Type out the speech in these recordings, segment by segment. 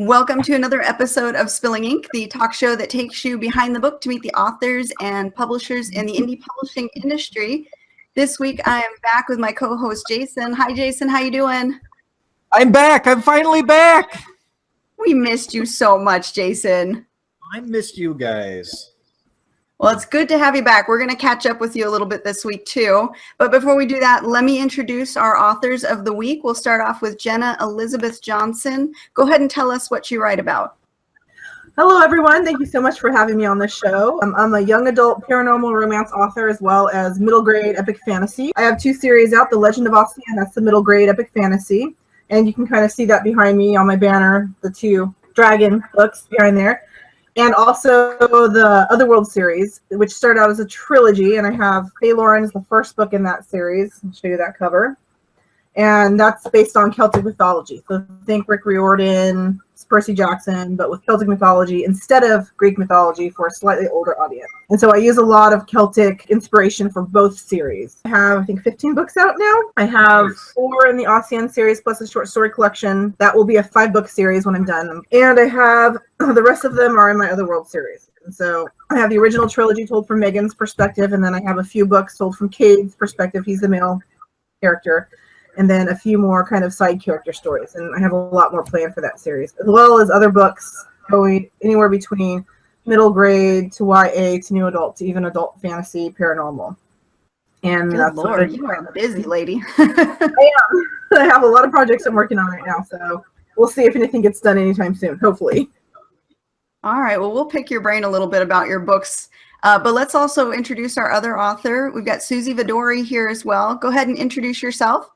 Welcome to another episode of Spilling Ink, the talk show that takes you behind the book to meet the authors and publishers in the indie publishing industry. This week, I am back with my co-host, Jason. Hi, Jason. How you doing? I'm back. I'm finally back. We missed you so much, Jason. I missed you guys. Well, it's good to have you back. We're going to catch up with you a little bit this week, too. But before we do that, let me introduce our authors of the week. We'll start off with Jenna Elizabeth Johnson. Go ahead and tell us what you write about. Hello, everyone. Thank you so much for having me on this show. I'm a young adult paranormal romance author as well as middle grade epic fantasy. I have 2 series out, The Legend of Ossian, that's the middle grade epic fantasy. And you can kind of see that behind me on my banner, the 2 dragon books behind there. And also the Otherworld series, which started out as a trilogy. And I have Fae Lauren's the first book in that series. I'll show you that cover. And that's based on Celtic mythology. So think Rick Riordan, Percy Jackson, but with Celtic mythology instead of Greek mythology for a slightly older audience. And so I use a lot of Celtic inspiration for both series. I have, I think, 15 books out now. I have 4 in the Ossian series plus a short story collection. That will be a 5-book series when I'm done. And I have, the rest of them are in my Otherworld series. And so I have the original trilogy told from Megan's perspective, and then I have a few books told from Cade's perspective. He's the male character. And then a few more kind of side character stories. And I have a lot more planned for that series, as well as other books going anywhere between middle grade to YA to new adult to even adult fantasy paranormal. And Good Lord, you are a busy lady. I am. I have a lot of projects I'm working on right now, so we'll see if anything gets done anytime soon, hopefully. All right, well, we'll pick your brain a little bit about your books. But let's also introduce our other author. We've got Suzy Vadori here as well. Go ahead and introduce yourself.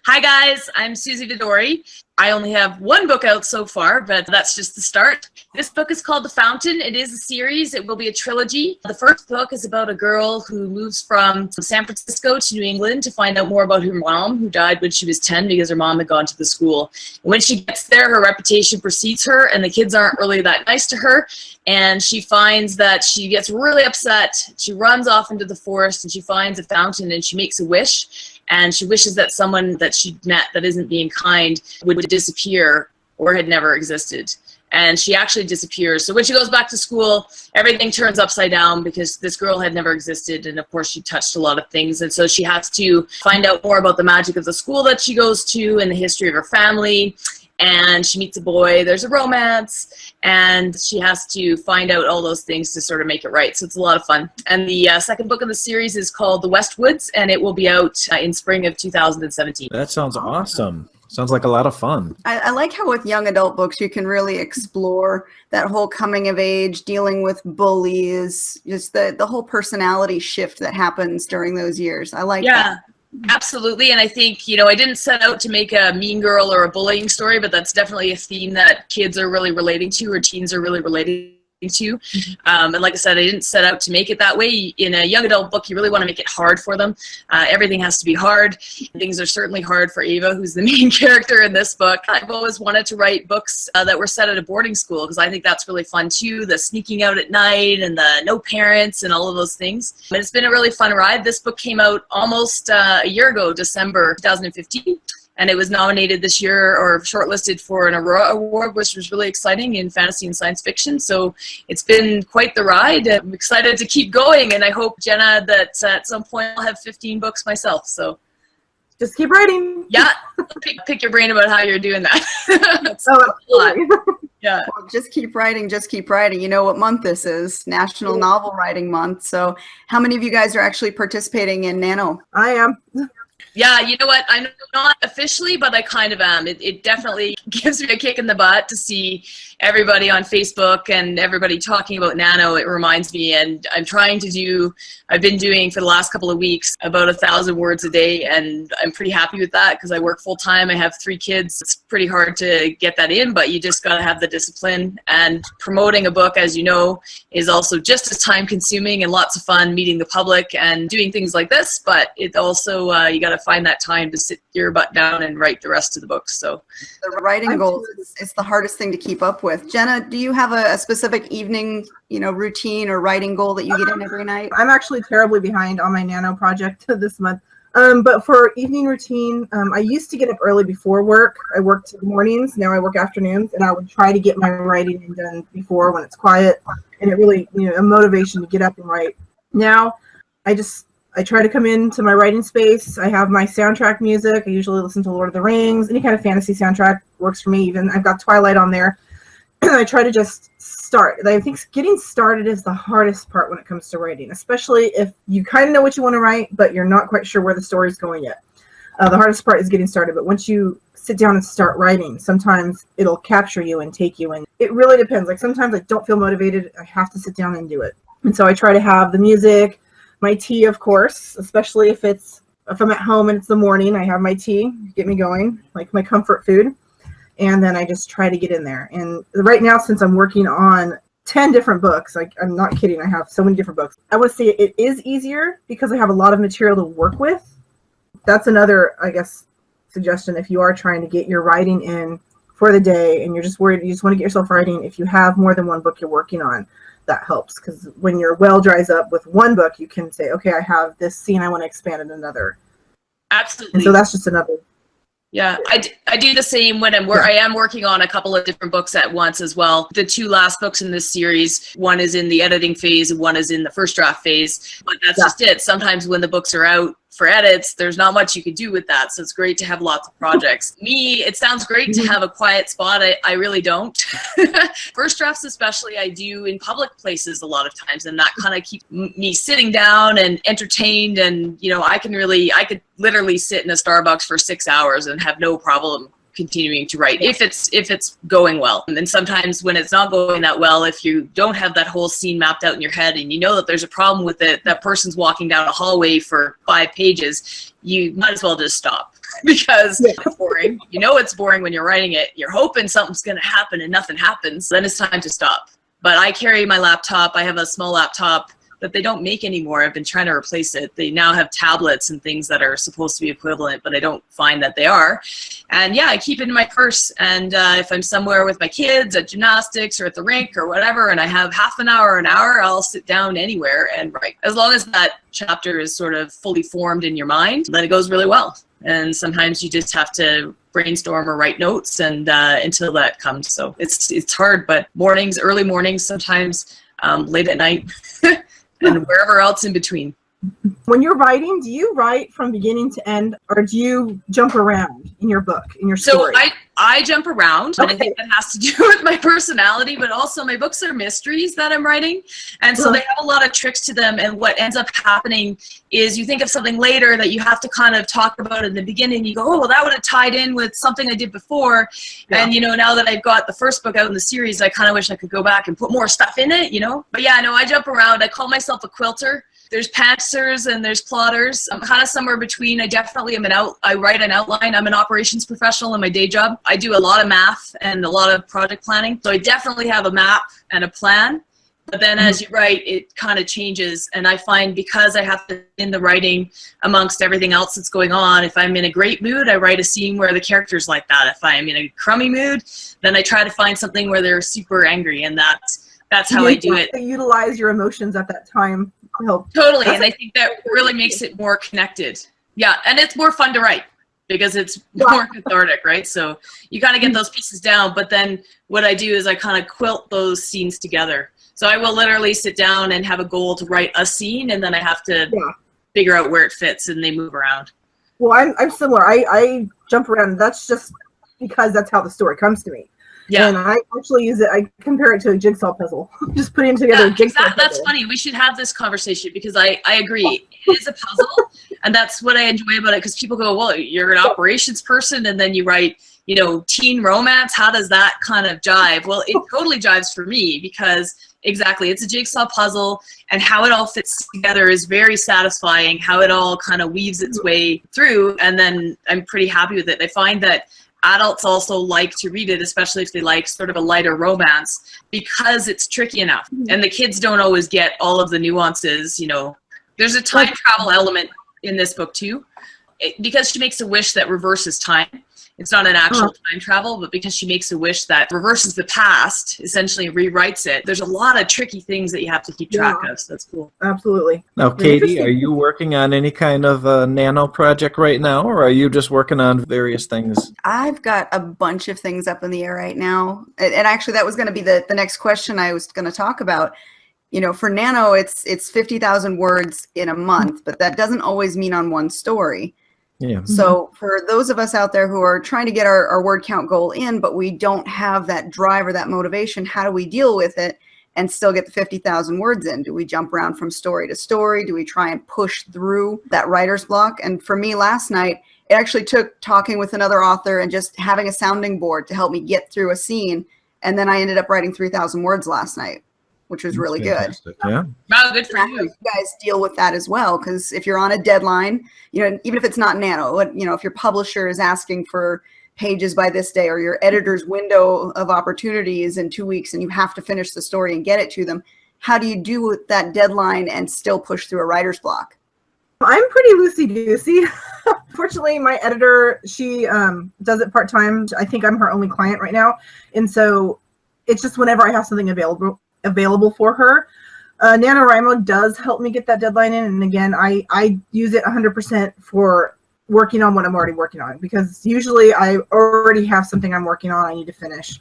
Hi guys, I'm Suzy Vadori. I only have 1 book out so far, but that's just the start. This book is called The Fountain. It is a series. It will be a trilogy. The first book is about a girl who moves from San Francisco to New England to find out more about her mom, who died when she was 10 because her mom had gone to the school. And when she gets there, her reputation precedes her, and the kids aren't really that nice to her. And she finds that she gets really upset. She runs off into the forest, and she finds a fountain, and she makes a wish. And she wishes that someone that she'd met that isn't being kind would disappear or had never existed. And she actually disappears. So when she goes back to school, everything turns upside down because this girl had never existed. And of course, she touched a lot of things. And so she has to find out more about the magic of the school that she goes to and the history of her family. And she meets a boy, there's a romance, and she has to find out all those things to sort of make it right. So it's a lot of fun. And the second book of the series is called The West Woods, and it will be out in spring of 2017. That sounds awesome. Sounds like a lot of fun. I like how with young adult books, you can really explore that whole coming of age, dealing with bullies, just the whole personality shift that happens during those years. I like that. Absolutely, and I think, I didn't set out to make a mean girl or a bullying story, but that's definitely a theme that kids are really relating to, or teens are really relating to. And like I said, I didn't set out to make it that way. In a young adult book, you really want to make it hard for them. Everything has to be hard. Things are certainly hard for Ava, who's the main character in this book. I've always wanted to write books that were set at a boarding school, because I think that's really fun too, the sneaking out at night and the no parents and all of those things. And it's been a really fun ride. This book came out almost a year ago, December 2015. And it was nominated this year, or shortlisted for an Aurora Award, which was really exciting in fantasy and science fiction. So it's been quite the ride. I'm excited to keep going, and I hope, Jenna, that at some point I'll have 15 books myself. So just keep writing. Yeah, pick your brain about how you're doing that. That's a lot. Yeah. Well, just keep writing, just keep writing. You know what month this is, National Novel Writing Month. So how many of you guys are actually participating in Nano? I am. Yeah, you know what? I'm not officially, but I kind of am. It definitely gives me a kick in the butt to see everybody on Facebook and everybody talking about Nano. It reminds me, and I've been doing for the last couple of weeks about 1,000 words a day, and I'm pretty happy with that because I work full time. I have 3 kids. It's pretty hard to get that in, but you just got to have the discipline. And promoting a book, as you know, is also just as time consuming and lots of fun meeting the public and doing things like this, but it also, you got to find that time to sit your butt down and write the rest of the books. So the writing goals is the hardest thing to keep up with. Jenna, do you have a specific evening, routine or writing goal that you get in every night? I'm actually terribly behind on my Nano project this month. But for evening routine, I used to get up early before work. I worked mornings. Now I work afternoons, and I would try to get my writing done before when it's quiet. And it really, a motivation to get up and write. Now, I try to come into my writing space. I have my soundtrack music. I usually listen to Lord of the Rings. Any kind of fantasy soundtrack works for me. Even I've got Twilight on there. I try to just start. I think getting started is the hardest part when it comes to writing, especially if you kind of know what you want to write, but you're not quite sure where the story's going yet. The hardest part is getting started, but once you sit down and start writing, sometimes it'll capture you and take you in. It really depends. Like sometimes I don't feel motivated. I have to sit down and do it. And so I try to have the music, my tea, of course, especially if I'm at home and it's the morning, I have my tea, get me going, like my comfort food. And then I just try to get in there. And right now, since I'm working on 10 different books, like I'm not kidding, I have so many different books. I would say it is easier because I have a lot of material to work with. That's another, I guess, suggestion if you are trying to get your writing in for the day and you're just worried, you just want to get yourself writing. If you have more than one book you're working on, that helps. Because when your well dries up with one book, you can say, okay, I have this scene, I want to expand in another. Absolutely. And so that's just another. Yeah, I do the same when I am working on a couple of different books at once as well. The two last books in this series, one is in the editing phase and one is in the first draft phase. But that's just it. Sometimes when the books are out for edits, there's not much you can do with that. So it's great to have lots of projects. Me, it sounds great to have a quiet spot. I really don't. First drafts especially I do in public places a lot of times, and that kind of keeps me sitting down and entertained. And I could literally sit in a Starbucks for 6 hours and have no problem continuing to write if it's going well. And sometimes when it's not going that well, if you don't have that whole scene mapped out in your head and you know that there's a problem with it, that person's walking down a hallway for 5 pages, you might as well just stop because it's boring. It's boring when you're writing it. You're hoping something's going to happen and nothing happens. Then it's time to stop. But I carry my laptop. I have a small laptop that they don't make anymore. I've been trying to replace it. They now have tablets and things that are supposed to be equivalent, but I don't find that they are. And I keep it in my purse. And if I'm somewhere with my kids at gymnastics or at the rink or whatever, and I have half an hour or an hour, I'll sit down anywhere and write. As long as that chapter is sort of fully formed in your mind, then it goes really well. And sometimes you just have to brainstorm or write notes and until that comes. So it's hard, but early mornings, sometimes late at night, and wherever else in between. When you're writing, do you write from beginning to end, or do you jump around in your book, in your story? So I jump around, and I think that has to do with my personality, but also my books are mysteries that I'm writing, and so they have a lot of tricks to them, and what ends up happening is you think of something later that you have to kind of talk about in the beginning. You go, oh, well, that would have tied in with something I did before, and now that I've got the first book out in the series, I kind of wish I could go back and put more stuff in it, But I jump around. I call myself a quilter. There's pantsers and there's plotters. I'm kind of somewhere between. I definitely I write an outline. I'm an operations professional in my day job. I do a lot of math and a lot of project planning. So I definitely have a map and a plan. But then as you write, it kind of changes. And I find because I have to in the writing amongst everything else that's going on, if I'm in a great mood, I write a scene where the character's like that. If I'm in a crummy mood, then I try to find something where they're super angry. And that's how I do it. Utilize your emotions at that time. Totally, and I think that really makes it more connected. Yeah, and it's more fun to write because it's more cathartic, right? So you kind of get those pieces down, but then what I do is I kind of quilt those scenes together. So I will literally sit down and have a goal to write a scene, and then I have to figure out where it fits, and they move around. Well, I'm similar. I jump around. That's just because that's how the story comes to me. Yeah. And I actually use it, I compare it to a jigsaw puzzle. Just putting together a jigsaw puzzle. That's funny. We should have this conversation because I agree. It is a puzzle, and that's what I enjoy about it because people go, well, you're an operations person, and then you write, teen romance. How does that kind of jive? Well, it totally jives for me because exactly, it's a jigsaw puzzle, and how it all fits together is very satisfying, how it all kind of weaves its way through, and then I'm pretty happy with it. I find that adults also like to read it, especially if they like sort of a lighter romance, because it's tricky enough. And the kids don't always get all of the nuances, There's a time travel element in this book too, because she makes a wish that reverses time. It's not an actual time travel, but because she makes a wish that reverses the past, essentially rewrites it. There's a lot of tricky things that you have to keep track of, so that's cool. Absolutely. Now, Katie, are you working on any kind of nano project right now, or are you just working on various things? I've got a bunch of things up in the air right now. And actually, that was going to be the next question I was going to talk about. You know, for nano, it's 50,000 words in a month, but that doesn't always mean on one story. Yeah. So for those of us out there who are trying to get our word count goal in, but we don't have that drive or that motivation, how do we deal with it and still get the 50,000 words in? Do we jump around from story to story? Do we try and push through that writer's block? And for me last night, it actually took talking with another author and just having a sounding board to help me get through a scene. And then I ended up writing 3,000 words last night, which was really good. Yeah. Wow, good for you. You guys deal with that as well, because if you're on a deadline, you know, even if it's not nano, you know, if your publisher is asking for pages by this day, or your editor's window of opportunity is in 2 weeks and you have to finish the story and get it to them, how do you do with that deadline and still push through a writer's block? I'm pretty loosey-goosey. Fortunately, my editor, she does it part-time. I think I'm her only client right now. And so it's just whenever I have something available for her. NaNoWriMo does help me get that deadline in, and again, I use it 100% for working on what I'm already working on, because usually I already have something I'm working on I need to finish,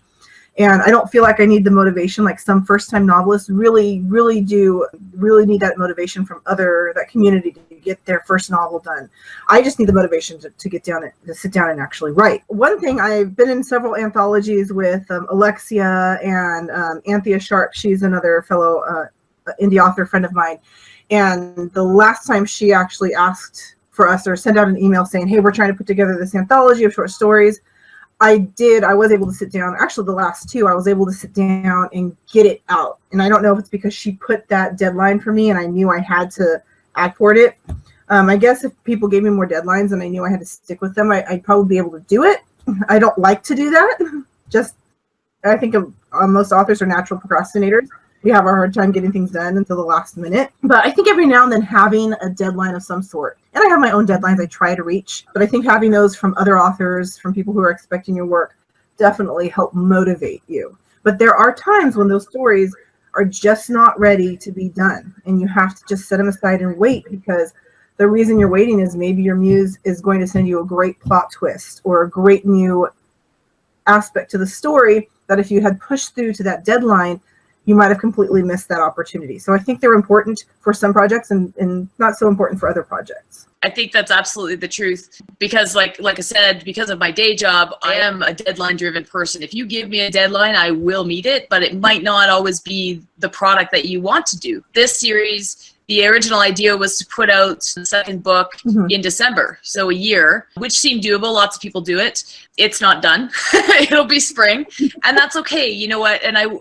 and I don't feel like I need the motivation like some first-time novelists really need that motivation from that community to get their first novel done. I just need the motivation to sit down and actually write. One thing, I've been in several anthologies with Alexia and Anthea Sharp. She's another fellow indie author friend of mine. And the last time she actually asked for us or sent out an email saying, hey, we're trying to put together this anthology of short stories, I was able to sit down. Actually, the last two, I was able to sit down and get it out. And I don't know if it's because she put that deadline for me and I knew I had to act toward it. I guess if people gave me more deadlines and I knew I had to stick with them, I'd probably be able to do it. I don't like to do that. I think most authors are natural procrastinators. We have a hard time getting things done until the last minute. But I think every now and then having a deadline of some sort, and I have my own deadlines I try to reach, but I think having those from other authors, from people who are expecting your work, definitely help motivate you. But there are times when those stories are just not ready to be done, and you have to just set them aside and wait, because the reason you're waiting is maybe your muse is going to send you a great plot twist or a great new aspect to the story that if you had pushed through to that deadline, you might have completely missed that opportunity. So I think they're important for some projects and not so important for other projects. I think that's absolutely the truth, because like I said, because of my day job, I am a deadline driven person. If you give me a deadline, I will meet it, but it might not always be the product that you want to do. This series, the original idea was to put out the second book in December, so a year, which seemed doable. Lots of people do it. It's not done. It'll be spring, and that's okay. You know what? And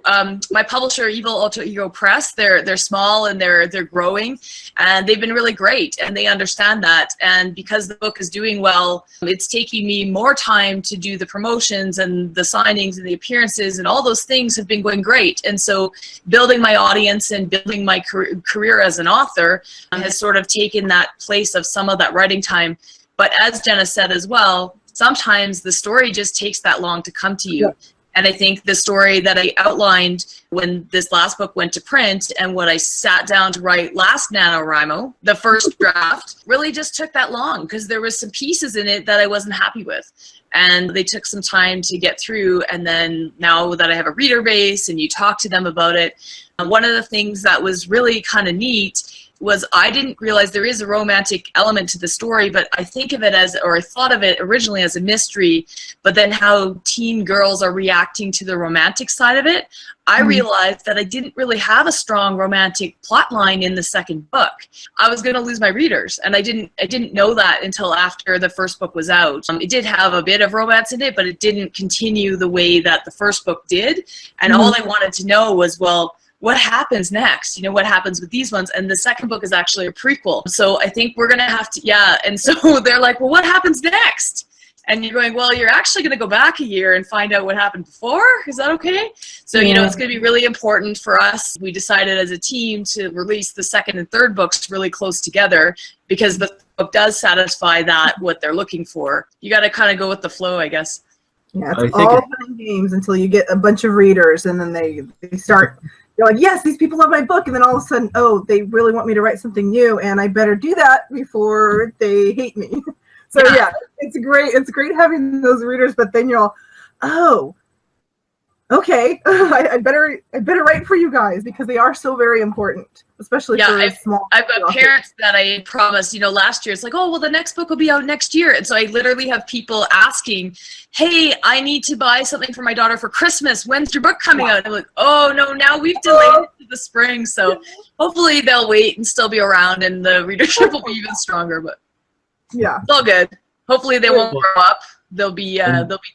my publisher, Evil Alter Ego Press, they're small and they're growing, and they've been really great, and they understand that. And because the book is doing well, it's taking me more time to do the promotions and the signings and the appearances, and all those things have been going great. And so building my audience and building my career as an author has sort of taken that place of some of that writing time. But as Jenna said as well, sometimes the story just takes that long to come to you. And I think the story that I outlined when this last book went to print and what I sat down to write last NaNoWriMo, the first draft, really just took that long because there was some pieces in it that I wasn't happy with. And they took some time to get through. And then now that I have a reader base and you talk to them about it, one of the things that was really kind of neat was I didn't realize there is a romantic element to the story, but I think of it as, or I thought of it originally as a mystery, but then how teen girls are reacting to the romantic side of it, I realized that I didn't really have a strong romantic plot line in the second book. I was going to lose my readers, and I didn't know that until after the first book was out. It did have a bit of romance in it, but it didn't continue the way that the first book did, and all I wanted to know was, well, what happens next? You know, what happens with these ones? And the second book is actually a prequel. So I think we're going to have to, and so they're like, well, what happens next? And you're going, well, you're actually going to go back a year and find out what happened before. Is that okay? So, you know, it's going to be really important for us. We decided as a team to release the second and third books really close together because the book does satisfy that, what they're looking for. You got to kind of go with the flow, I guess. Yeah, I it's think all fun and games until you get a bunch of readers, and then they start. You're like, yes, these people love my book, and then all of a sudden, oh, they really want me to write something new, and I better do that before they hate me. So yeah, it's great. It's great having those readers, but then you're all, oh, okay, I better write for you guys because they are so very important, especially for small. I've got parents that I promised, last year. It's like, oh, well, the next book will be out next year, and so I literally have people asking, "Hey, I need to buy something for my daughter for Christmas. When's your book coming out?" And I'm like, "Oh no, now we've delayed it to the spring." So hopefully they'll wait and still be around, and the readership will be even stronger. But yeah, it's all good. Hopefully they won't grow up. They'll be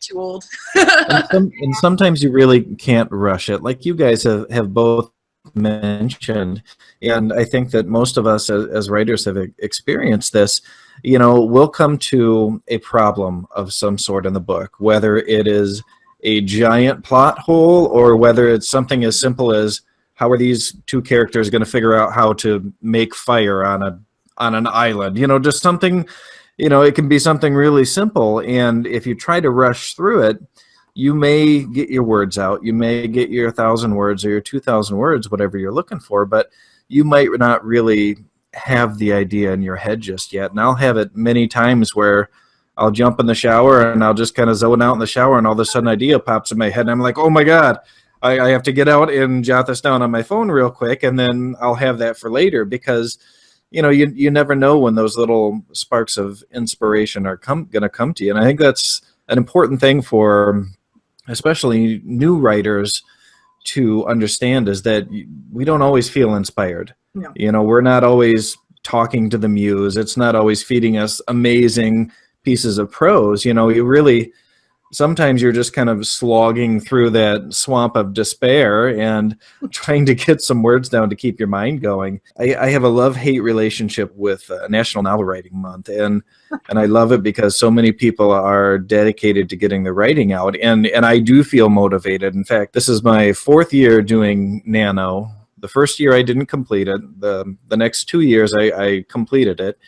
too old. and sometimes you really can't rush it, like you guys have both mentioned, and I think that most of us as writers have experienced this. We'll come to a problem of some sort in the book, whether it is a giant plot hole or whether it's something as simple as how are these two characters going to figure out how to make fire on an island, just something. It can be something really simple, and if you try to rush through it, you may get your words out. You may get your 1,000 words or your 2,000 words, whatever you're looking for, but you might not really have the idea in your head just yet. And I'll have it many times where I'll jump in the shower and I'll just kind of zone out in the shower, and all of a sudden an idea pops in my head, and I'm like, oh my God, I have to get out and jot this down on my phone real quick, and then I'll have that for later because you never know when those little sparks of inspiration are going to come to you. And I think that's an important thing for especially new writers to understand, is that we don't always feel inspired. No. We're not always talking to the muse. It's not always feeding us amazing pieces of prose. Sometimes you're just kind of slogging through that swamp of despair and trying to get some words down to keep your mind going. I have a love-hate relationship with National Novel Writing Month, and I love it because so many people are dedicated to getting the writing out, and I do feel motivated. In fact, this is my 4th year doing Nano. The first year I didn't complete it. The next 2 years I completed it.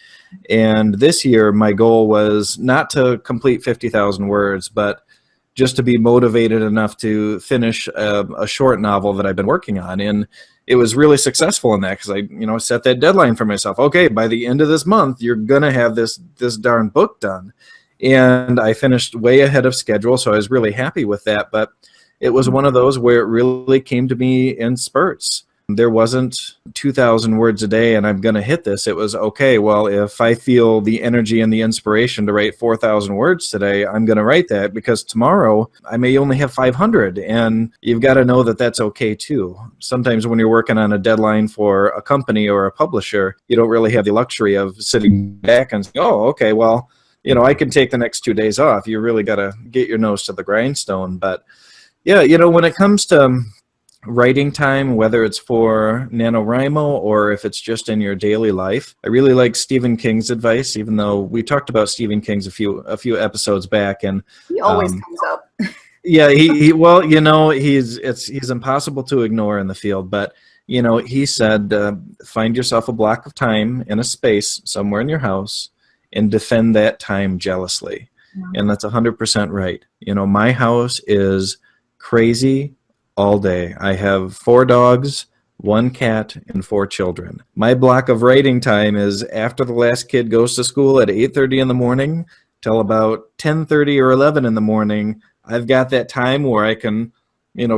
And this year my goal was not to complete 50,000 words, but just to be motivated enough to finish a short novel that I've been working on. And it was really successful in that because I set that deadline for myself. Okay, by the end of this month, you're going to have this darn book done. And I finished way ahead of schedule, so I was really happy with that. But it was one of those where it really came to me in spurts. There wasn't 2,000 words a day and I'm going to hit this. It was, okay, well, if I feel the energy and the inspiration to write 4,000 words today, I'm going to write that, because tomorrow I may only have 500. And you've got to know that that's okay too. Sometimes when you're working on a deadline for a company or a publisher, you don't really have the luxury of sitting back and saying, oh, okay, well, I can take the next 2 days off. You really got to get your nose to the grindstone. But yeah, when it comes to writing time, whether it's for NaNoWriMo or if it's just in your daily life, I really like Stephen King's advice, even though we talked about Stephen King's a few episodes back, and he always comes up. Yeah, he's impossible to ignore in the field, but he said, find yourself a block of time in a space somewhere in your house and defend that time jealously. And that's 100% right. My house is crazy all day. I have 4 dogs, 1 cat, and 4 children. My block of writing time is after the last kid goes to school at 8:30 in the morning till about 10:30 or 11 in the morning. I've got that time where I can,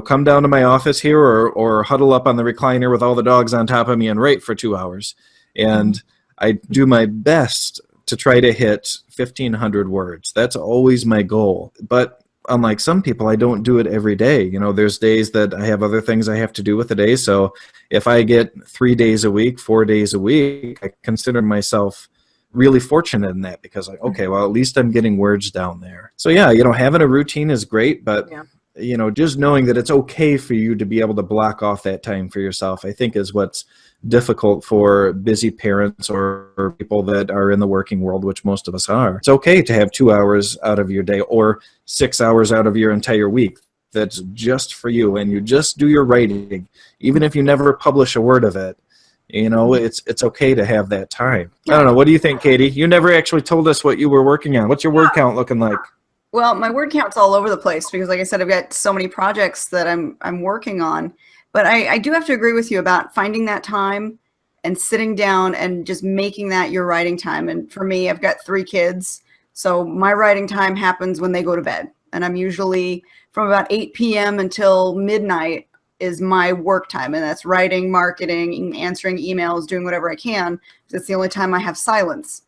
come down to my office here or huddle up on the recliner with all the dogs on top of me and write for 2 hours. And I do my best to try to hit 1,500 words. That's always my goal. But unlike some people, I don't do it every day. There's days that I have other things I have to do with the day. So if I get 3 days a week, 4 days a week, I consider myself really fortunate in that, because okay, well, at least I'm getting words down there. So yeah, having a routine is great, but just knowing that it's okay for you to be able to block off that time for yourself, I think is what's difficult for busy parents or people that are in the working world, which most of us are. It's okay to have 2 hours out of your day or 6 hours out of your entire week that's just for you, and you just do your writing. Even if you never publish a word of it, You know, it's okay to have that time. I don't know. What do you think, Katie? You never actually told us what you were working on. What's your word count looking like? Well, my word count's all over the place because, like I said, I've got so many projects that I'm working on. But I do have to agree with you about finding that time and sitting down and just making that your writing time. And for me, I've got 3 kids, so my writing time happens when they go to bed. And I'm usually from about 8 p.m. until midnight is my work time. And that's writing, marketing, answering emails, doing whatever I can. It's the only time I have silence.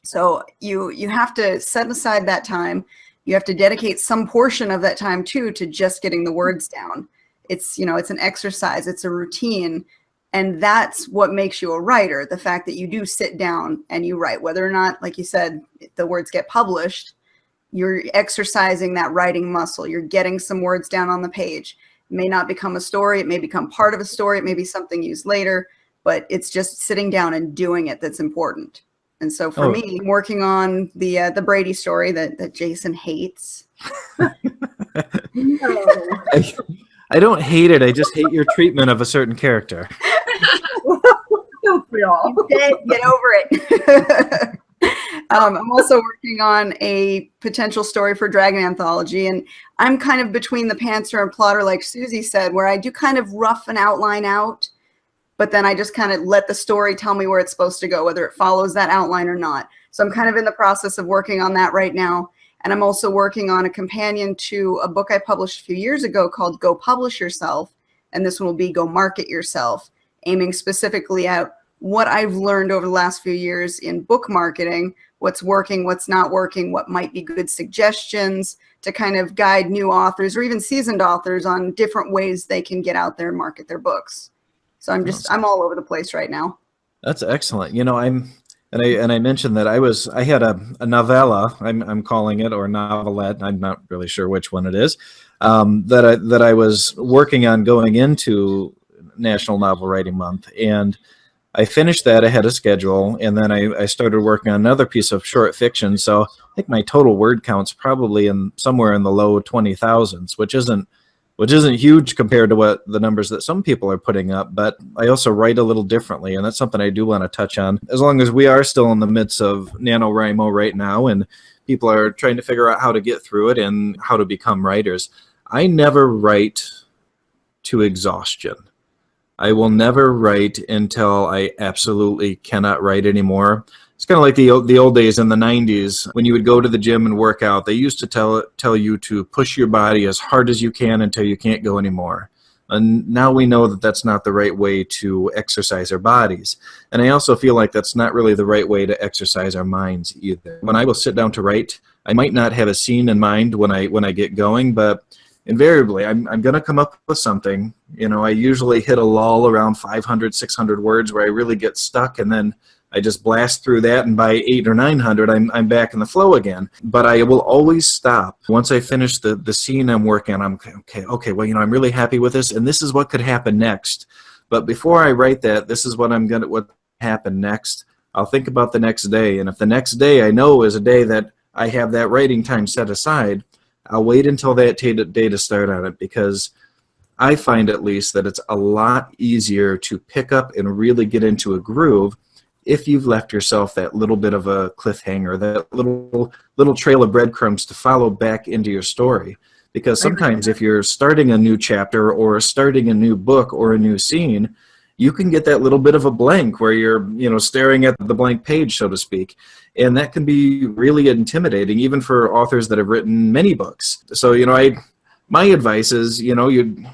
So you have to set aside that time. You have to dedicate some portion of that time too to just getting the words down. It's, you know, it's an exercise, it's a routine. And that's what makes you a writer. The fact that you do sit down and you write, whether or not, like you said, the words get published, you're exercising that writing muscle. You're getting some words down on the page. It may not become a story. It may become part of a story. It may be something used later, but it's just sitting down and doing it that's important. And so for me, I'm working on the Brady story that Jason hates. No. I don't hate it. I just hate your treatment of a certain character. Don't we all? Get over it. I'm also working on a potential story for Dragon Anthology, and I'm kind of between the pantser and plotter, like Suzy said, where I do kind of rough an outline out, but then I just kind of let the story tell me where it's supposed to go, whether it follows that outline or not. So I'm kind of in the process of working on that right now. And I'm also working on a companion to a book I published a few years ago called Go Publish Yourself. And this one will be Go Market Yourself, aiming specifically at what I've learned over the last few years in book marketing, what's working, what's not working, what might be good suggestions to kind of guide new authors or even seasoned authors on different ways they can get out there and market their books. So I'm all over the place right now. That's excellent. You know, I mentioned that I had a novella, I'm calling it, or novelette. I'm not really sure which one it is, that I was working on going into National Novel Writing Month, and I finished that ahead of schedule, and then I started working on another piece of short fiction. So I think my total word count's probably somewhere in the low 20,000s, which isn't huge compared to what the numbers that some people are putting up, but I also write a little differently, and that's something I do want to touch on. As long as we are still in the midst of NaNoWriMo right now, and people are trying to figure out how to get through it and how to become writers, I never write to exhaustion. I will never write until I absolutely cannot write anymore. It's kind of like the old days in the 90s when you would go to the gym and work out. They used to tell you to push your body as hard as you can until you can't go anymore. And now we know that that's not the right way to exercise our bodies. And I also feel like that's not really the right way to exercise our minds either. When I will sit down to write, I might not have a scene in mind when I get going, but invariably I'm going to come up with something. You know, I usually hit a lull around 500, 600 words where I really get stuck, and then I just blast through that, and by 800 or 900, I'm back in the flow again. But I will always stop once I finish the scene I'm working on. I'm okay. Well, you know, I'm really happy with this, and this is what could happen next. But before I write that, this is what happen next. I'll think about the next day, and if the next day I know is a day that I have that writing time set aside, I'll wait until that day to start on it, because I find at least that it's a lot easier to pick up and really get into a groove if you've left yourself that little bit of a cliffhanger, that little trail of breadcrumbs to follow back into your story. Because sometimes if you're starting a new chapter or starting a new book or a new scene, you can get that little bit of a blank where you're, you know, staring at the blank page, so to speak. And that can be really intimidating, even for authors that have written many books. So, you know, my advice is, you know, you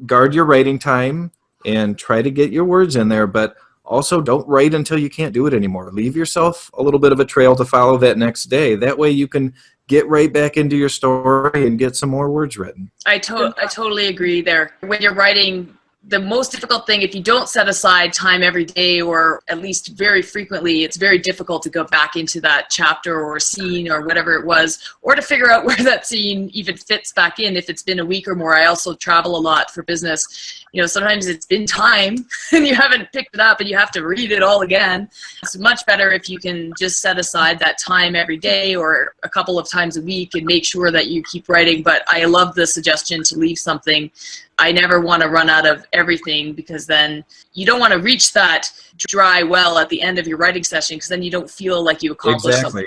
guard your writing time and try to get your words in there, but also don't write until you can't do it anymore. Leave yourself a little bit of a trail to follow that next day. That way you can get right back into your story and get some more words written. I totally agree there. When you're writing, the most difficult thing, if you don't set aside time every day, or at least very frequently, it's very difficult to go back into that chapter or scene or whatever it was, or to figure out where that scene even fits back in if it's been a week or more. I also travel a lot for business. You know, sometimes it's been time and you haven't picked it up and you have to read it all again. It's much better if you can just set aside that time every day or a couple of times a week and make sure that you keep writing. But I love the suggestion to leave something I never want to run out of everything, because then you don't want to reach that dry well at the end of your writing session, because then you don't feel like you accomplished something.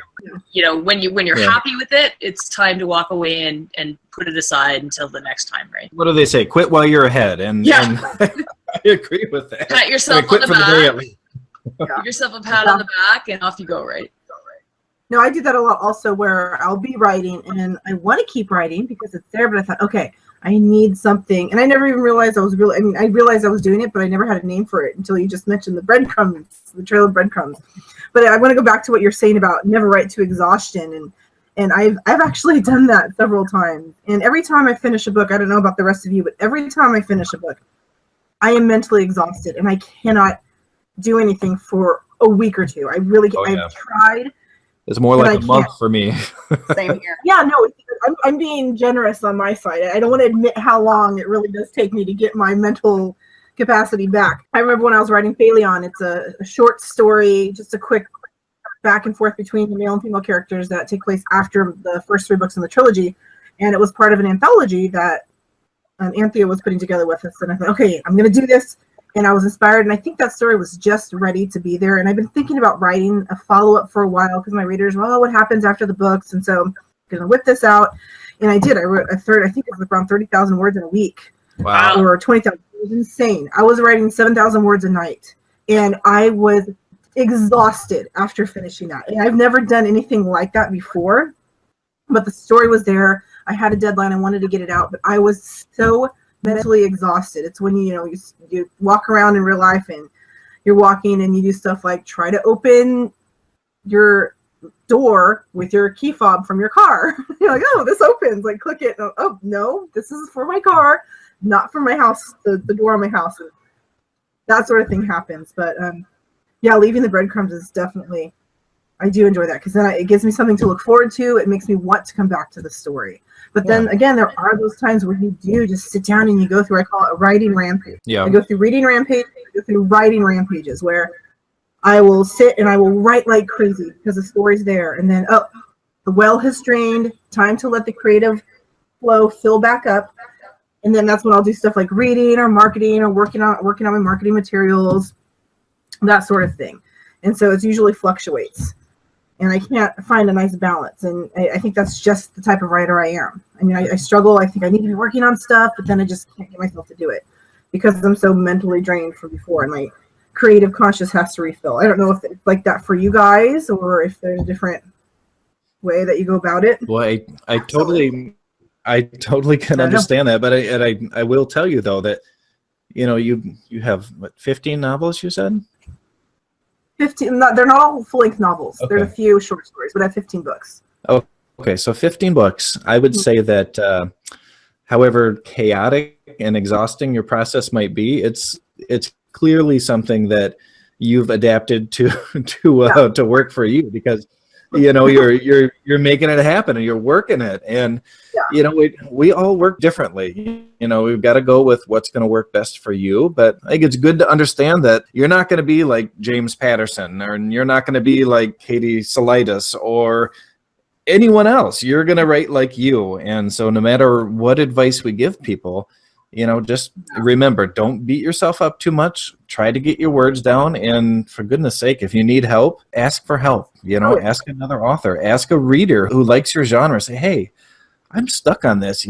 You know, when you're happy with it, it's time to walk away and put it aside until the next time, right? What do they say? Quit while you're ahead. And I agree with that. Pat yourself on the back. Give yourself a pat on the back, and off you go, right? No, I do that a lot also, where I'll be writing and I want to keep writing because it's there, but I thought, okay, I need something. And I never even realized I realized I was doing it, but I never had a name for it until you just mentioned the breadcrumbs, the trail of breadcrumbs. But I want to go back to what you're saying about never write to exhaustion. And I've actually done that several times. And every time I finish a book, I don't know about the rest of you, but every time I finish a book, I am mentally exhausted and I cannot do anything for a week or two. I really, I've tried. It's more like a month for me. Same here. Yeah, no, I'm being generous on my side. I don't want to admit how long it really does take me to get my mental capacity back. I remember when I was writing Phaleon, it's a short story, just a quick back and forth between the male and female characters that take place after the first 3 books in the trilogy. And it was part of an anthology that Anthea was putting together with us. And I thought, okay, I'm going to do this. And I was inspired, and I think that story was just ready to be there. And I've been thinking about writing a follow-up for a while because my readers, well, what happens after the books? And so I'm going to whip this out. And I did. I wrote a third, I think it was around 30,000 words in a week. Wow. Or 20,000. It was insane. I was writing 7,000 words a night. And I was exhausted after finishing that. And I've never done anything like that before. But the story was there. I had a deadline. I wanted to get it out. But I was so mentally exhausted. It's when you walk around in real life and you're walking and you do stuff like try to open your door with your key fob from your car. You're like, oh, this opens, like click it. Oh no, this is for my car, not for my house, the door on my house. That sort of thing happens. But yeah, leaving the breadcrumbs is definitely, I do enjoy that because then it gives me something to look forward to. It makes me want to come back to the story. But then again, there are those times where you do just sit down and you go through, I call it a writing rampage. Yeah. I go through reading rampage, I go through writing rampages where I will sit and I will write like crazy because the story's there. And then, oh, the well has drained, time to let the creative flow fill back up. And then that's when I'll do stuff like reading or marketing or working on my marketing materials, that sort of thing. And so it usually fluctuates. And I can't find a nice balance. And I think that's just the type of writer I am. I mean, I struggle. I think I need to be working on stuff, but then I just can't get myself to do it because I'm so mentally drained from before. And my creative conscious has to refill. I don't know if it's like that for you guys or if there's a different way that you go about it. Well, I totally can understand that. But I will tell you, though, that, you have, what, 15 novels, you said? 15. They're not all full-length novels. Okay. There's a few short stories, but I have 15 books. Oh, okay. So 15 books. I would say that, however chaotic and exhausting your process might be, it's clearly something that you've adapted to work for you because you're making it happen and you're working it. And we all work differently. We've got to go with what's going to work best for you. But I think it's good to understand that you're not going to be like James Patterson, or you're not going to be like Katie Salidas or anyone else. You're going to write like you. And so no matter what advice we give people, just remember, don't beat yourself up too much. Try to get your words down. And for goodness sake, if you need help, ask for help. Ask another author, ask a reader who likes your genre. Say, hey, I'm stuck on this.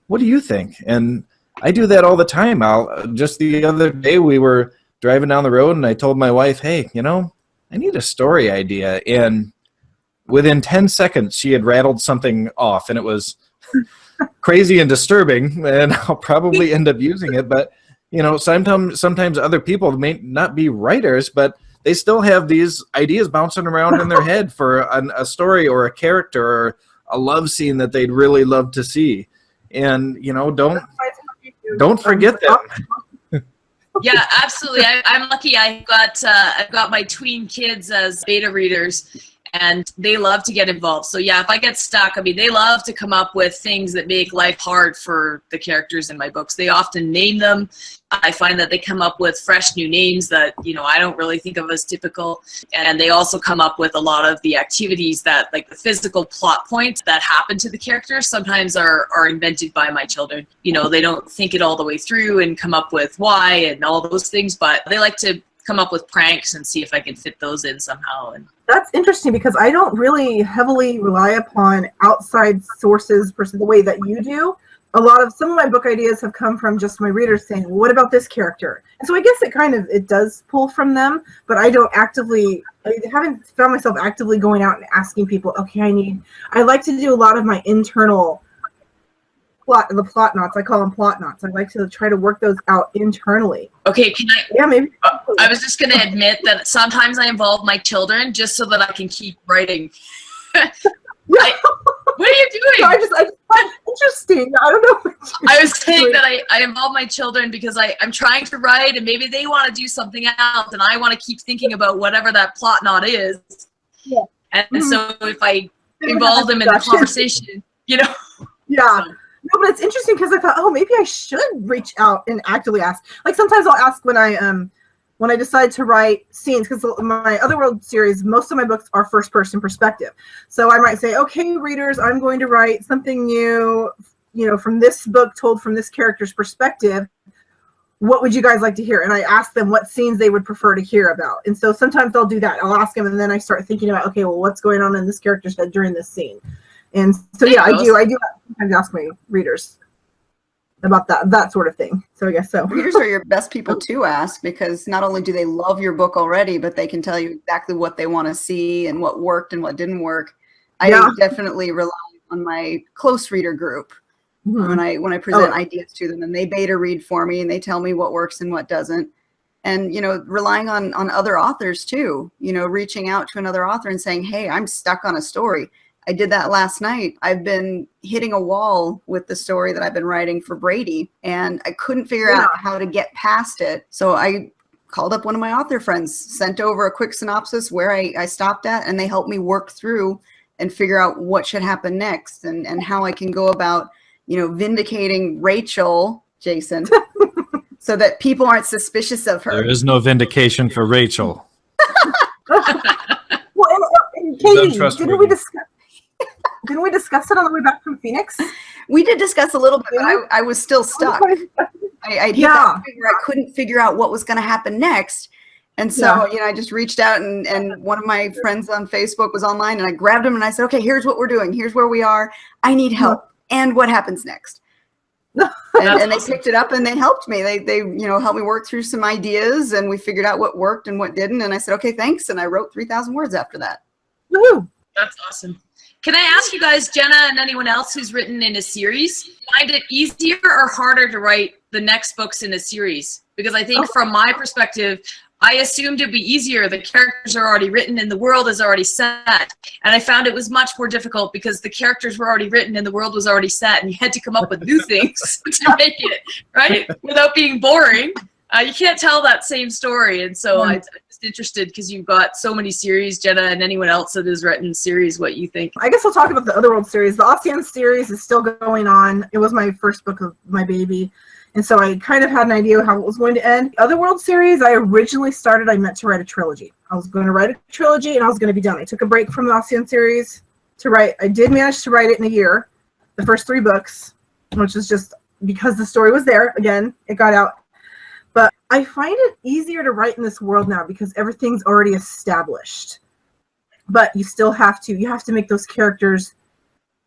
What do you think? And I do that all the time. Just the other day, we were driving down the road and I told my wife, hey, I need a story idea. And within 10 seconds, she had rattled something off and it was crazy and disturbing, and I'll probably end up using it. But sometimes other people may not be writers, but they still have these ideas bouncing around in their head for a story or a character or a love scene that they'd really love to see. And don't forget them. Yeah, absolutely. I'm lucky. I've got my tween kids as beta readers. and they love to get involved. So yeah, if I get stuck, I mean, they love to come up with things that make life hard for the characters in my books. They often name them. I find that they come up with fresh new names that, you know, I don't really think of as typical. And they also come up with a lot of the activities that, like the physical plot points that happen to the characters sometimes are invented by my children. You know, they don't think it all the way through and come up with why and all those things, but they like to come up with pranks and see if I can fit those in somehow. And that's interesting because I don't really heavily rely upon outside sources the way that you do. Some of my book ideas have come from just my readers saying, well, what about this character? And so I guess it does pull from them, but I haven't found myself actively going out and asking people, okay, I like to do a lot of my internal the plot knots. I call them plot knots. I like to try to work those out internally. Okay, can I? Yeah, maybe. I was just going to admit that sometimes I involve my children just so that I can keep writing. What are you doing? No, I just find it interesting. I don't know. I was saying that I involve my children because I'm trying to write and maybe they want to do something else and I want to keep thinking about whatever that plot knot is. Yeah. And so if I involve them in the conversation, you know. Yeah. No, but it's interesting because I thought, oh, maybe I should reach out and actively ask. Like sometimes I'll ask when I decide to write scenes, because my Otherworld series, most of my books are first-person perspective. So I might say, okay, readers, I'm going to write something new, you know, from this book told from this character's perspective. What would you guys like to hear? And I ask them what scenes they would prefer to hear about. And so sometimes I'll do that. I'll ask them, and then I start thinking about, okay, well, what's going on in this character's head during this scene? And so, yeah, I do sometimes ask my readers about that sort of thing. So I guess so. Readers are your best people to ask, because not only do they love your book already, but they can tell you exactly what they want to see and what worked and what didn't work. I definitely rely on my close reader group when I present ideas to them, and they beta read for me and they tell me what works and what doesn't. And, you know, relying on other authors too, you know, reaching out to another author and saying, hey, I'm stuck on a story. I did that last night. I've been hitting a wall with the story that I've been writing for Brady, and I couldn't figure out how to get past it. So I called up one of my author friends, sent over a quick synopsis where I stopped at, and they helped me work through and figure out what should happen next and how I can go about, you know, vindicating Rachel, Jason, so that people aren't suspicious of her. There is no vindication for Rachel. Well, and Katie, didn't we discuss it on the way back from Phoenix? We did discuss a little bit, but I was still stuck. I hit that point where I couldn't figure out what was going to happen next. And so, you know, I just reached out, and one of my friends on Facebook was online, and I grabbed him and I said, okay, here's what we're doing. Here's where we are. I need help. And what happens next? and they picked it up and they helped me. They you know, helped me work through some ideas, and we figured out what worked and what didn't. And I said, okay, thanks. And I wrote 3,000 words after that. Woohoo! That's awesome. Can I ask you guys, Jenna and anyone else who's written in a series, find it easier or harder to write the next books in a series? Because I think from my perspective, I assumed it'd be easier. The characters are already written and the world is already set. And I found it was much more difficult because the characters were already written and the world was already set, and you had to come up with new things to make it, right? Without being boring. You can't tell that same story. And so I'm just interested, because you've got so many series, Jenna, and anyone else that has written series, what you think. I guess we'll talk about the Otherworld series. The Ocean series is still going on. It was my first book of my baby. And so I kind of had an idea how it was going to end. Otherworld series, I originally meant to write a trilogy. I was going to write a trilogy and I was going to be done. I took a break from the Ocean series to write. I did manage to write it in a year, the first 3 books, which is just because the story was there. Again, it got out. But I find it easier to write in this world now because everything's already established. But you still have to make those characters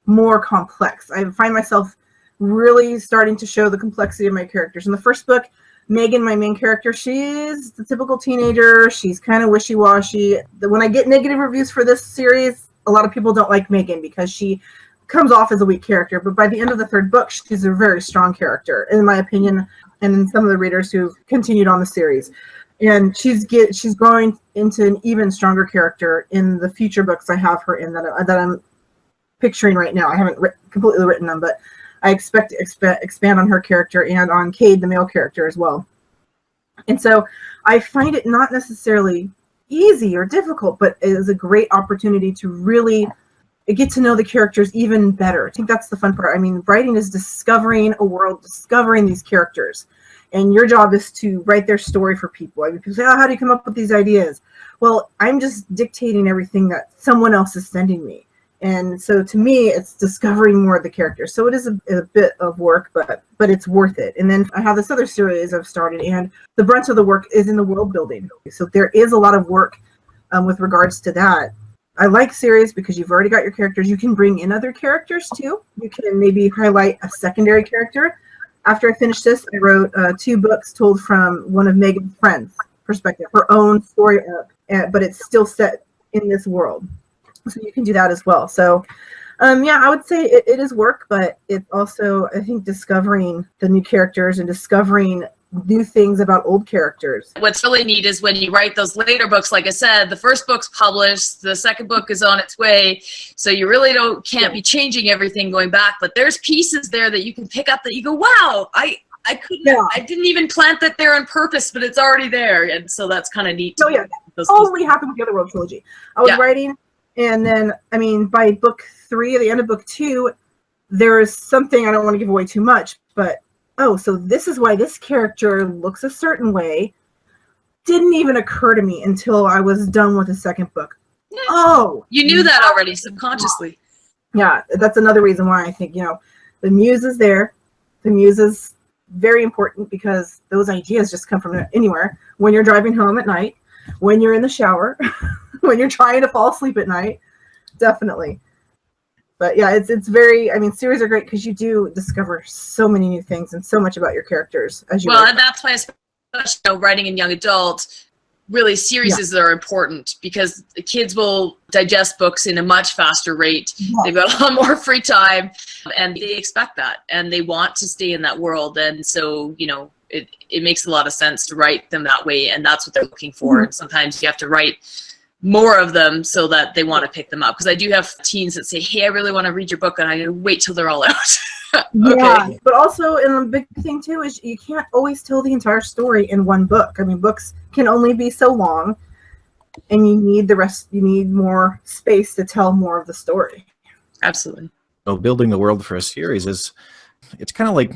more complex. I find myself really starting to show the complexity of my characters. In the first book, Megan, my main character, she's the typical teenager. She's kind of wishy-washy. When I get negative reviews for this series, a lot of people don't like Megan because she comes off as a weak character. But by the end of the 3rd book, she's a very strong character, in my opinion, and in some of the readers who've continued on the series. And she's growing into an even stronger character in the future books I have her in that I'm picturing right now. I haven't completely written them, but I expect to expand on her character and on Cade, the male character, as well. And so I find it not necessarily easy or difficult, but it is a great opportunity to really get to know the characters even better. I think that's the fun part. I mean, writing is discovering a world, discovering these characters. And your job is to write their story for people. I mean, people say, oh, how do you come up with these ideas? Well, I'm just dictating everything that someone else is sending me. And so to me, it's discovering more of the characters. So it is a bit of work, but it's worth it. And then I have this other series I've started, and the brunt of the work is in the world building. So there is a lot of work with regards to that. I like series because you've already got your characters. You can bring in other characters too. You can maybe highlight a secondary character. After I finished this, I wrote 2 books told from one of Megan's friends' perspective, her own story arc, but it's still set in this world. So you can do that as well. So, yeah, I would say it is work, but it's also, I think, discovering the new characters and discovering new things about old characters. What's really neat is when you write those later books, like I said, the first book's published, the second book is on its way, so you really can't be changing everything going back, but there's pieces there that you can pick up that you go, wow, I didn't even plant that there on purpose, but it's already there, and so that's kind of neat. Oh yeah, totally happened with the Otherworld trilogy. I was writing, and then, I mean, by book 3, at the end of book 2, there is something, I don't want to give away too much, but oh, so this is why this character looks a certain way. Didn't even occur to me until I was done with the second book. Yeah. Oh. You knew that already, subconsciously. Yeah, that's another reason why I think, the muse is there. The muse is very important because those ideas just come from anywhere. When you're driving home at night, when you're in the shower, when you're trying to fall asleep at night, definitely. But yeah, it's very, I mean, series are great because you do discover so many new things and so much about your characters as you and that's why, especially writing in young adult, really series are important because the kids will digest books in a much faster rate. They've got a lot more free time, and they expect that, and they want to stay in that world. And so, it makes a lot of sense to write them that way, and that's what they're looking for. And sometimes you have to write more of them so that they want to pick them up, because I do have teens that say, hey, I really want to read your book, and I wait till they're all out. Yeah, but also, and the big thing too is you can't always tell the entire story in one book. I mean, books can only be so long, and you need the rest. You need more space to tell more of the story. Absolutely. So building the world for a series it's kind of like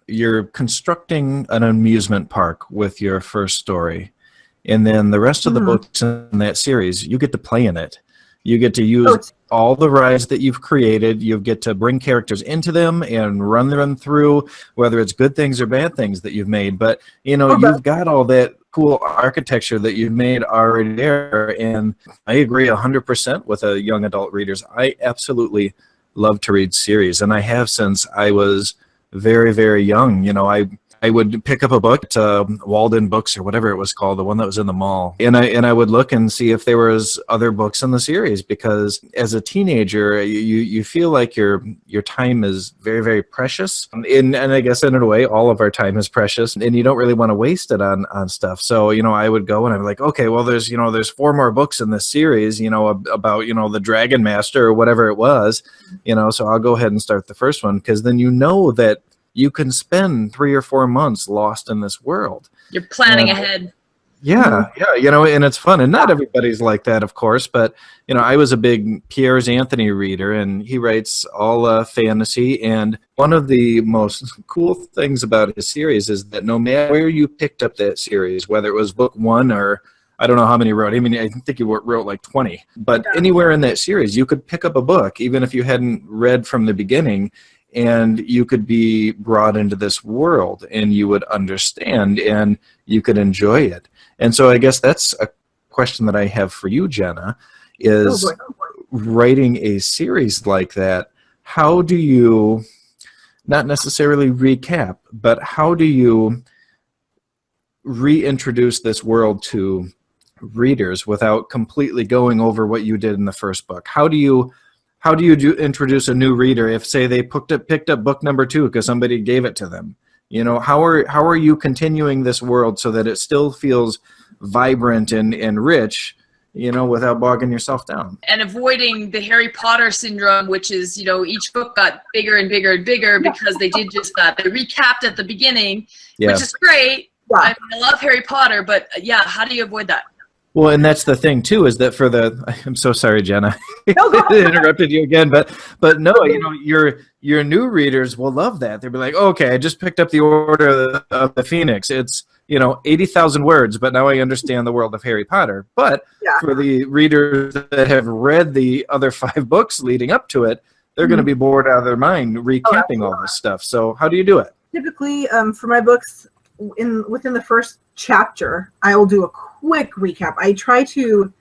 you're constructing an amusement park with your first story. And then the rest of the books in that series, you get to play in it. You get to use all the rides that you've created. You get to bring characters into them and run them through, whether it's good things or bad things that you've made. But, you've got all that cool architecture that you've made already there. And I agree 100% with young adult readers. I absolutely love to read series, and I have since I was very, very young. I would pick up a book at Walden Books or whatever it was called, the one that was in the mall, and I would look and see if there was other books in the series, because as a teenager, you feel like your time is very, very precious, and I guess in a way, all of our time is precious, and you don't really want to waste it on stuff. So I would go and I'd be like, okay, well, there's 4 more books in this series, about the Dragon Master or whatever it was, so I'll go ahead and start the first one, because then that you can spend 3 or 4 months lost in this world. You're planning ahead. Yeah, and it's fun. And not everybody's like that, of course, but, I was a big Pierre's Anthony reader, and he writes all fantasy. And one of the most cool things about his series is that no matter where you picked up that series, whether it was book 1 or I don't know how many he wrote. I mean, I think he wrote like 20. But anywhere in that series, you could pick up a book, even if you hadn't read from the beginning, and you could be brought into this world, and you would understand, and you could enjoy it. And so I guess that's a question that I have for you, Jenna, is writing a series like that, how do you, not necessarily recap, but how do you reintroduce this world to readers without completely going over what you did in the first book? How do you introduce a new reader if, say, they picked up book number 2 because somebody gave it to them? How are you continuing this world so that it still feels vibrant and rich, without bogging yourself down? And avoiding the Harry Potter syndrome, which is, each book got bigger and bigger and bigger because they did just that. They recapped at the beginning, which is great. I love Harry Potter, but how do you avoid that? Well, and that's the thing too, is that for I'm so sorry, Jenna, No, go ahead. interrupted you again, but no, your new readers will love that. They'll be like, okay, I just picked up the Order of the Phoenix. It's 80,000 words, but now I understand the world of Harry Potter. But Yeah. for the readers that have read the other 5 books leading up to it, they're going to be bored out of their mind recapping all this stuff. So how do you do it? Typically, for my books, within the first chapter, I will do a quick recap. I try to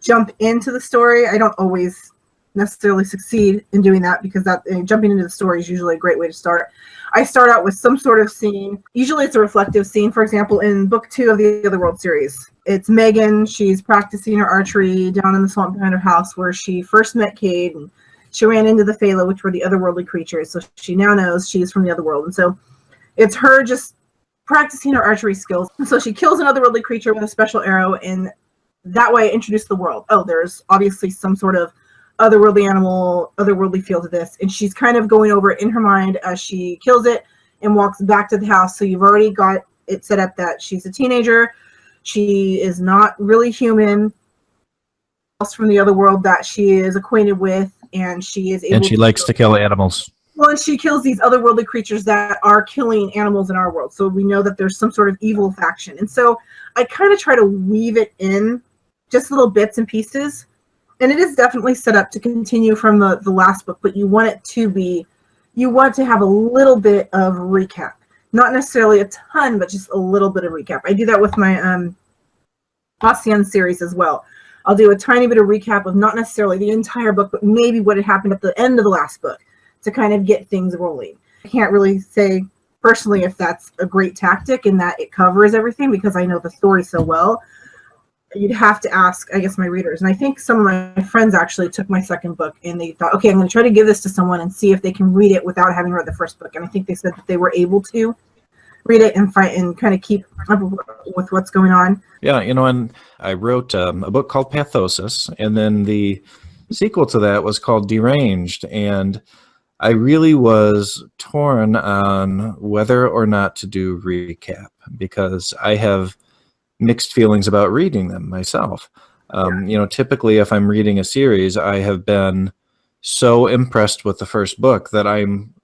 jump into the story. I don't always necessarily succeed in doing that, because jumping into the story is usually a great way to start. I start out with some sort of scene. Usually it's a reflective scene. For example, in book 2 of the Otherworld series, it's Megan. She's practicing her archery down in the swamp behind her house, where she first met Cade, and she ran into the Phala, which were the otherworldly creatures. So she now knows she's from the otherworld. And so it's her just practicing her archery skills. And so she kills an otherworldly creature with a special arrow, and that way introduce the world. Oh, there's obviously some sort of otherworldly animal, otherworldly feel to this. And she's kind of going over it in her mind as she kills it and walks back to the house. So you've already got it set up that she's a teenager. She is not really human. Else from the other world that she is acquainted with, and she is able And she likes to kill animals. Well, and she kills these otherworldly creatures that are killing animals in our world. So we know that there's some sort of evil faction. And so I kind of try to weave it in just little bits and pieces. And it is definitely set up to continue from the last book, but you want to have a little bit of recap. Not necessarily a ton, but just a little bit of recap. I do that with my Ossian series as well. I'll do a tiny bit of recap of not necessarily the entire book, but maybe what had happened at the end of the last book to kind of get things rolling. I can't really say personally if that's a great tactic and that it covers everything, because I know the story so well. You'd have to ask, I guess, my readers. And I think some of my friends actually took my second book and they thought, okay, I'm going to try to give this to someone and see if they can read it without having read the first book. And I think they said that they were able to read it and fight and kind of keep up with what's going on. Yeah, and I wrote a book called Pathosis, and then the sequel to that was called Deranged, and I really was torn on whether or not to do recap, because I have mixed feelings about reading them myself. Typically if I'm reading a series, I have been so impressed with the first book that I'm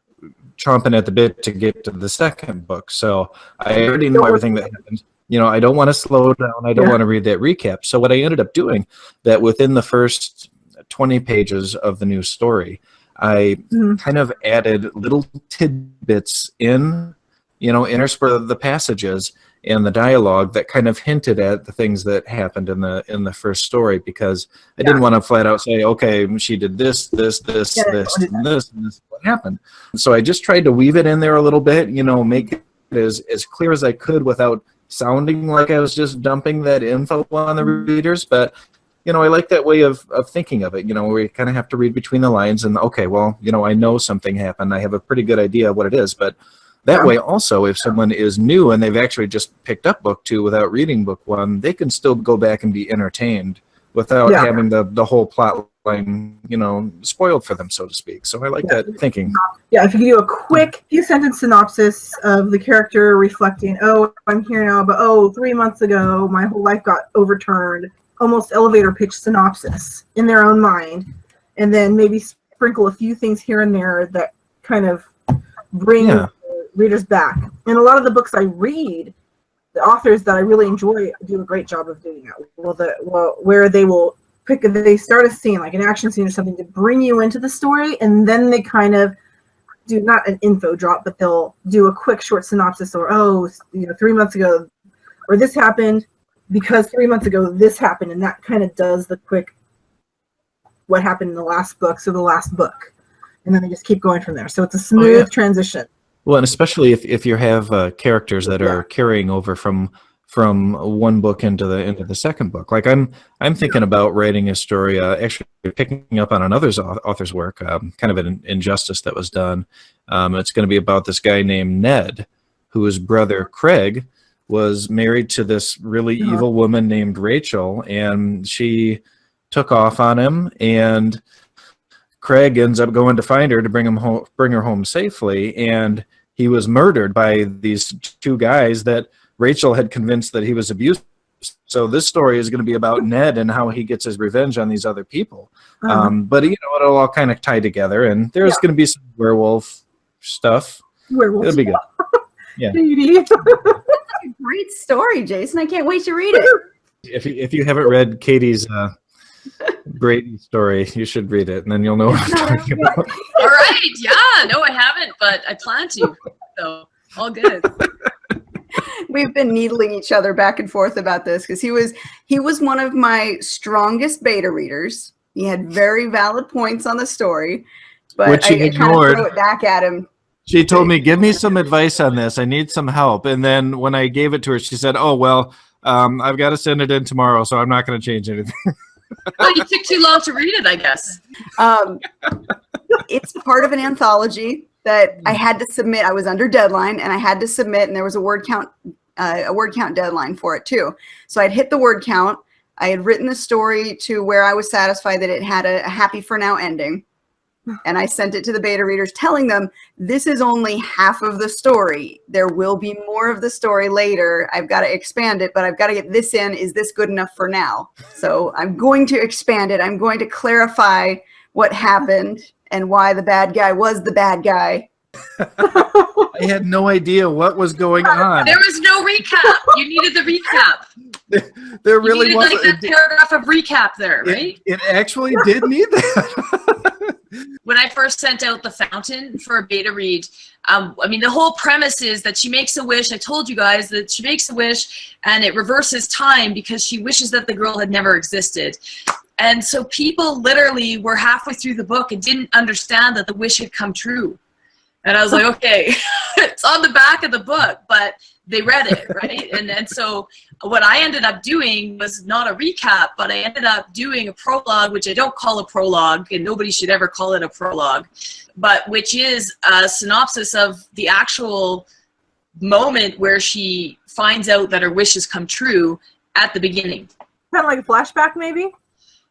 chomping at the bit to get to the second book. So I already know everything that happens. I don't want to slow down. I don't want to read that recap. So what I ended up doing, that within the first 20 pages of the new story, I kind of added little tidbits in, interspersed the passages and the dialogue that kind of hinted at the things that happened in the first story, because I didn't want to flat out say, okay, she did this, and this is what happened. So I just tried to weave it in there a little bit, make it as clear as I could without sounding like I was just dumping that info on the readers. But I like that way of thinking of it, where you kind of have to read between the lines and, okay, well, I know something happened. I have a pretty good idea of what it is. But that way also, if someone is new and they've actually just picked up book 2 without reading book 1, they can still go back and be entertained without having the whole plot line, spoiled for them, so to speak. So I like that thinking. Yeah, if you could do a quick few sentence synopsis of the character reflecting, oh, I'm here now, but 3 months ago, my whole life got overturned. Almost elevator pitch synopsis in their own mind, and then maybe sprinkle a few things here and there that kind of bring readers back. And a lot of the books I read, the authors that I really enjoy do a great job of doing that. Where they will they start a scene, like an action scene or something, to bring you into the story, and then they kind of do not an info drop, but they'll do a quick short synopsis, or 3 months ago, or this happened because 3 months ago this happened, and that kind of does the quick what happened in the last book, so the last book, and then they just keep going from there. So it's a smooth transition. Well, and especially if you have characters that are carrying over from one book into the second book. Like I'm thinking about writing a story, actually picking up on another author's work, kind of an injustice that was done. It's going to be about this guy named Ned, whose brother Craig was married to this really evil woman named Rachel, and she took off on him, and Craig ends up going to find her to bring her home safely, and he was murdered by these 2 guys that Rachel had convinced that he was abusive So this story is going to be about Ned and how he gets his revenge on these other people. Uh-huh. But it'll all kind of tie together, and there's going to be some werewolf stuff. Werewolf. It'll be good. Yeah. Great story, Jason. I can't wait to read it. If you haven't read Katie's Brady story, you should read it, and then you'll know what I'm talking about. All right. Yeah. No, I haven't, but I plan to. So all good. We've been needling each other back and forth about this because he was one of my strongest beta readers. He had very valid points on the story, but Which I he kind of ignored. throw it back at him. She told me, give me some advice on this. I need some help. And then when I gave it to her, she said, oh, well, I've got to send it in tomorrow, so I'm not going to change anything. Well, you took too long to read it, I guess. It's part of an anthology that I had to submit. I was under deadline, and I had to submit, and there was a word count deadline for it too. So I'd hit the word count. I had written the story to where I was satisfied that it had a happy for now ending. And I sent it to the beta readers telling them, this is only half of the story. There will be more of the story later. I've got to expand it, but I've got to get this in. Is this good enough for now? So I'm going to expand it. I'm going to clarify what happened and why the bad guy was the bad guy. I had no idea what was going on. There was no recap. You needed the recap. There really you needed wasn't. like that paragraph of recap there, right? It actually did need that. When I first sent out The Fountain for a beta read, the whole premise is that she makes a wish. I told you guys that she makes a wish and it reverses time because she wishes that the girl had never existed. And so people literally were halfway through the book and didn't understand that the wish had come true. And I was like, okay, it's on the back of the book, but they read it, right? And so what I ended up doing was not a recap, but I ended up doing a prologue, which I don't call a prologue, and nobody should ever call it a prologue, but which is a synopsis of the actual moment where she finds out that her wish has come true at the beginning. Kind of like a flashback, maybe?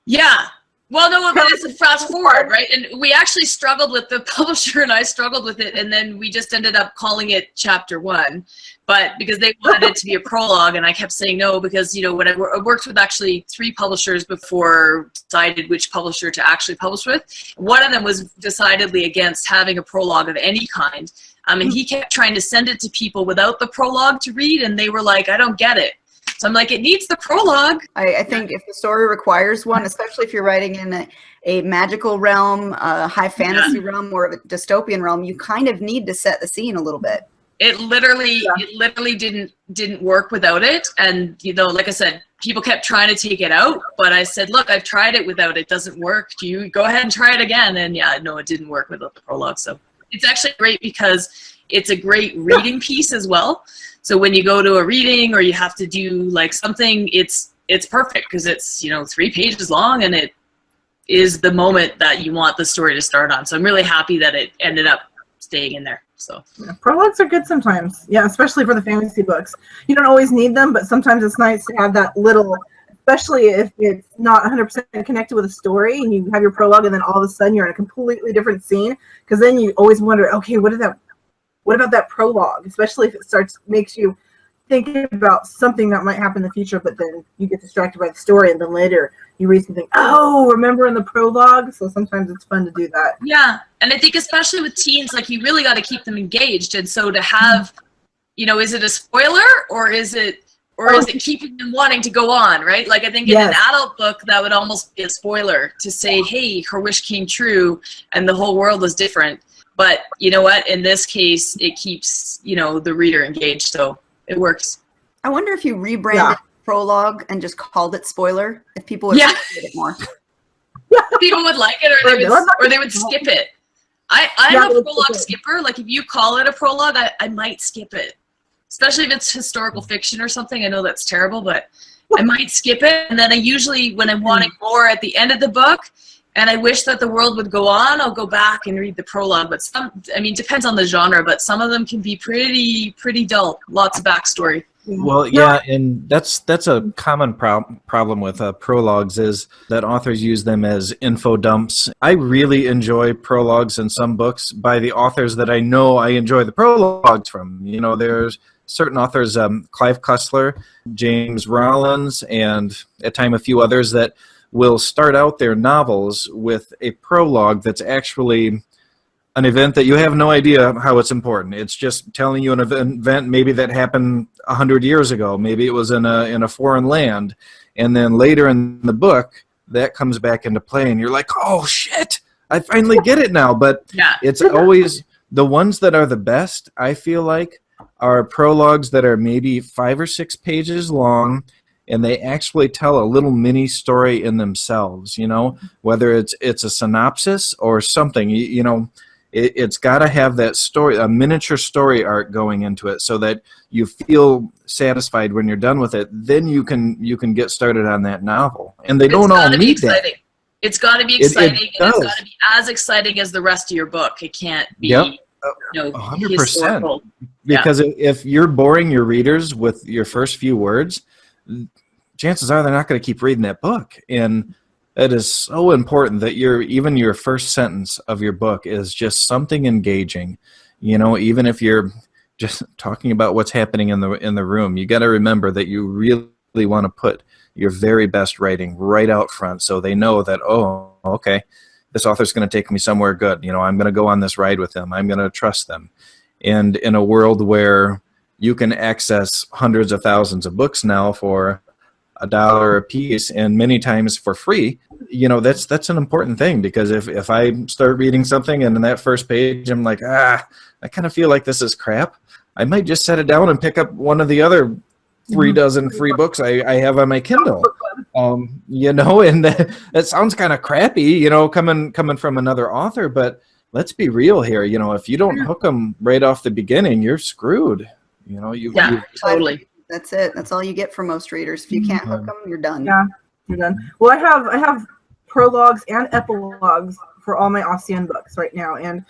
Yeah. Well, no, but it's a fast forward, right? And we actually struggled with the publisher, and I struggled with it, and then we just ended up calling it Chapter 1. But because they wanted it to be a prologue, and I kept saying no because, when I worked with actually 3 publishers before decided which publisher to actually publish with. One of them was decidedly against having a prologue of any kind. And he kept trying to send it to people without the prologue to read, and they were like, I don't get it. So I'm like, it needs the prologue. I think if the story requires one, especially if you're writing in a magical realm, a high fantasy realm, or a dystopian realm, you kind of need to set the scene a little bit. It literally didn't work without it. And, like I said, people kept trying to take it out, but I said, look, I've tried it without it. It doesn't work. Do you go ahead and try it again? And no, it didn't work without the prologue. So it's actually great because it's a great reading piece as well. So when you go to a reading or you have to do like something, it's perfect because it's 3 pages long and it is the moment that you want the story to start on. So I'm really happy that it ended up staying in there. So prologues are good sometimes. Yeah, especially for the fantasy books. You don't always need them, but sometimes it's nice to have that little, especially if it's not 100% connected with a story and you have your prologue and then all of a sudden you're in a completely different scene, because then you always wonder, okay, what about that prologue? Especially if it makes you think about something that might happen in the future, but then you get distracted by the story, and then later you read something, remember in the prologue? So sometimes it's fun to do that. Yeah, and I think especially with teens, like you really got to keep them engaged, and so to have, is it a spoiler or is it keeping them wanting to go on, right? Like I think in an adult book that would almost be a spoiler to say, hey, her wish came true and the whole world was different. But you know what? In this case, it keeps, the reader engaged, so it works. I wonder if you rebranded prologue and just called it spoiler, if people would appreciate it more. People would like it, or they would skip it. I'm a prologue skipper. Like if you call it a prologue, I might skip it, especially if it's historical fiction or something. I know that's terrible, but I might skip it. And then I usually, when I'm wanting more at the end of the book, and I wish that the world would go on, I'll go back and read the prologue. But depends on the genre, but some of them can be pretty dull. Lots of backstory. Well, yeah, and that's a common problem with prologues is that authors use them as info dumps. I really enjoy prologues in some books by the authors that I know I enjoy the prologues from. certain authors, Clive Cussler, James Rollins, and at times a few others, that will start out their novels with a prologue that's actually an event that you have no idea how it's important. It's just telling you an event maybe that happened 100 years ago. Maybe it was in a foreign land. And then later in the book, that comes back into play, and you're like, oh, shit, I finally get it now. But Yeah. it's always the ones that are the best, I feel like, are prologues that are maybe 5 or 6 pages long, and they actually tell a little mini story in themselves, you know, whether it's a synopsis or something, you know. It's got to have that story, a miniature story arc going into it, so that you feel satisfied when you're done with it. Then you can get started on that novel, and they don't all need that. It's got to be exciting, It and does. it's got to be as exciting as the rest of your book. It can't be, Yep. you know, 100%. historical. Because if you're boring your readers with your first few words, chances are they're not going to keep reading that book. And it is so important that even your first sentence of your book is just something engaging. You know, even if you're just talking about what's happening in the room, you got to remember that you really want to put your very best writing right out front, so they know that, oh, okay, this author's going to take me somewhere good. You know, I'm going to go on this ride with them. I'm going to trust them. And in a world where you can access hundreds of thousands of books now for $1 a piece, and many times for free, you know, that's an important thing, because if I start reading something and in that first page I'm like, I kind of feel like this is crap, I might just set it down and pick up one of the other 3 dozen free books I have on my Kindle. You know, and that sounds kind of crappy, you know, coming from another author, but let's be real here. You know, if you don't hook them right off the beginning, you're screwed. You know, Totally. That's it. That's all you get from most readers. If you can't hook them, you're done. Yeah, you're done. Well, I have prologues and epilogues for all my Ossian books right now, and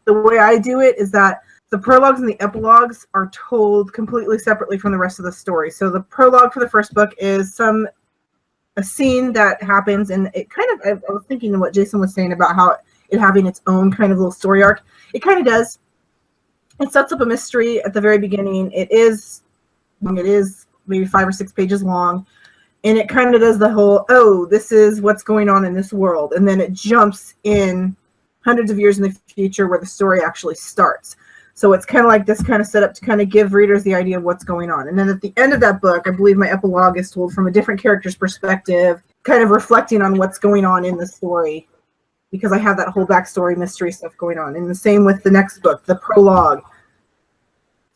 the way I do it is that the prologues and the epilogues are told completely separately from the rest of the story. So the prologue for the first book is a scene that happens, and it kind of, I was thinking of what Jason was saying about how it having its own kind of little story arc. It kind of does. It sets up a mystery at the very beginning. It is maybe 5 or 6 pages long, and it kind of does the whole, oh, this is what's going on in this world, and then it jumps in hundreds of years in the future where the story actually starts. So it's kind of like this kind of setup to kind of give readers the idea of what's going on. And then at the end of that book, I believe my epilogue is told from a different character's perspective, kind of reflecting on what's going on in the story, because I have that whole backstory mystery stuff going on. And the same with the next book. The prologue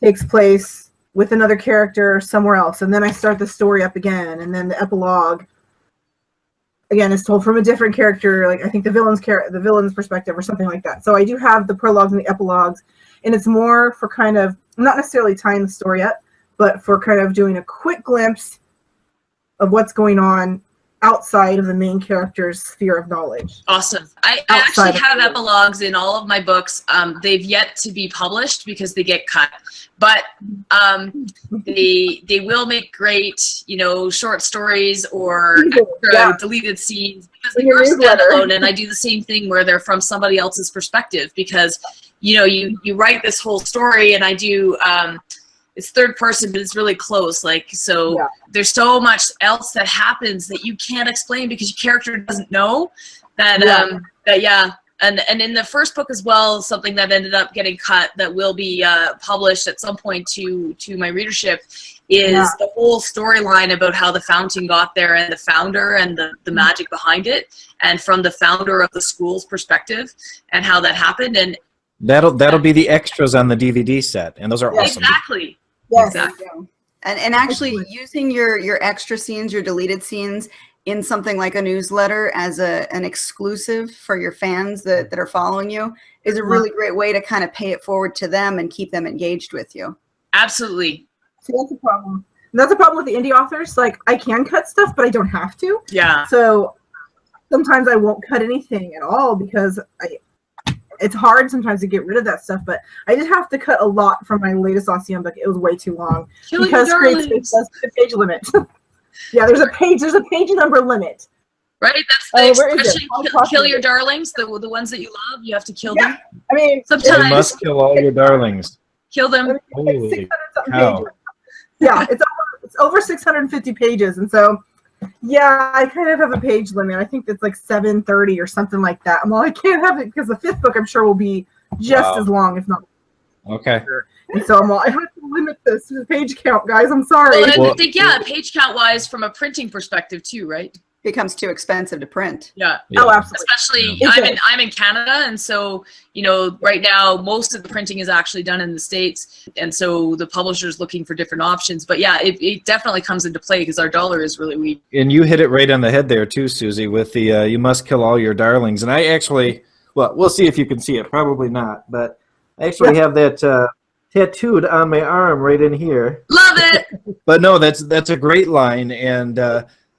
takes place with another character somewhere else, and then I start the story up again, and then the epilogue again is told from a different character, like I think the villain's perspective or something like that. So I do have the prologues and the epilogues, and it's more for kind of not necessarily tying the story up, but for kind of doing a quick glimpse of what's going on outside of the main character's sphere of knowledge. Awesome. I actually have epilogues in all of my books. They've yet to be published because they get cut, but they will make great, you know, short stories or extra deleted scenes, because they are standalone, and I do the same thing where they're from somebody else's perspective, because, you know, you write this whole story, and I do it's third person, but it's really close. Like, so there's so much else that happens that you can't explain because your character doesn't know that, And in the first book as well, something that ended up getting cut that will be published at some point to my readership is the whole storyline about how the fountain got there, and the founder and the magic behind it, and from the founder of the school's perspective, and how that happened. And that'll be the extras on the DVD set, and those are awesome. Exactly. Yes. Exactly. And actually using your extra scenes, your deleted scenes in something like a newsletter as an exclusive for your fans that are following you is a really great way to kind of pay it forward to them and keep them engaged with you. Absolutely. See, that's a problem. And that's a problem with the indie authors. Like, I can cut stuff, but I don't have to. Yeah. So sometimes I won't cut anything at all because it's hard sometimes to get rid of that stuff, but I did have to cut a lot from my latest Ossian book. It was way too long because CreateSpace does the page limit. Yeah, there's a page number limit. Right, that's the expression. Kill your darlings, the ones that you love. You have to kill them. I mean, sometimes you must kill all your darlings. Kill them. Like 600 something cow. pages. Yeah, it's over 650 pages, and so yeah, I kind of have a page limit. I think it's like 730 or something like that. Well, I can't have it because the 5th book I'm sure will be just as long, if not. Okay. And so I have to limit this to the page count, guys. I'm sorry. Well, and Well- I think, yeah, page count wise from a printing perspective too, right? Becomes too expensive to print. Yeah. Oh, absolutely. Especially, Yeah. I'm in Canada, and so right now most of the printing is actually done in the States, and so the publisher's looking for different options. But yeah, it definitely comes into play because our dollar is really weak. And you hit it right on the head there too, Susie, with the "You must kill all your darlings." And I actually, well, we'll see if you can see it. Probably not, but I actually have that tattooed on my arm right in here. Love it. But no, that's a great line, and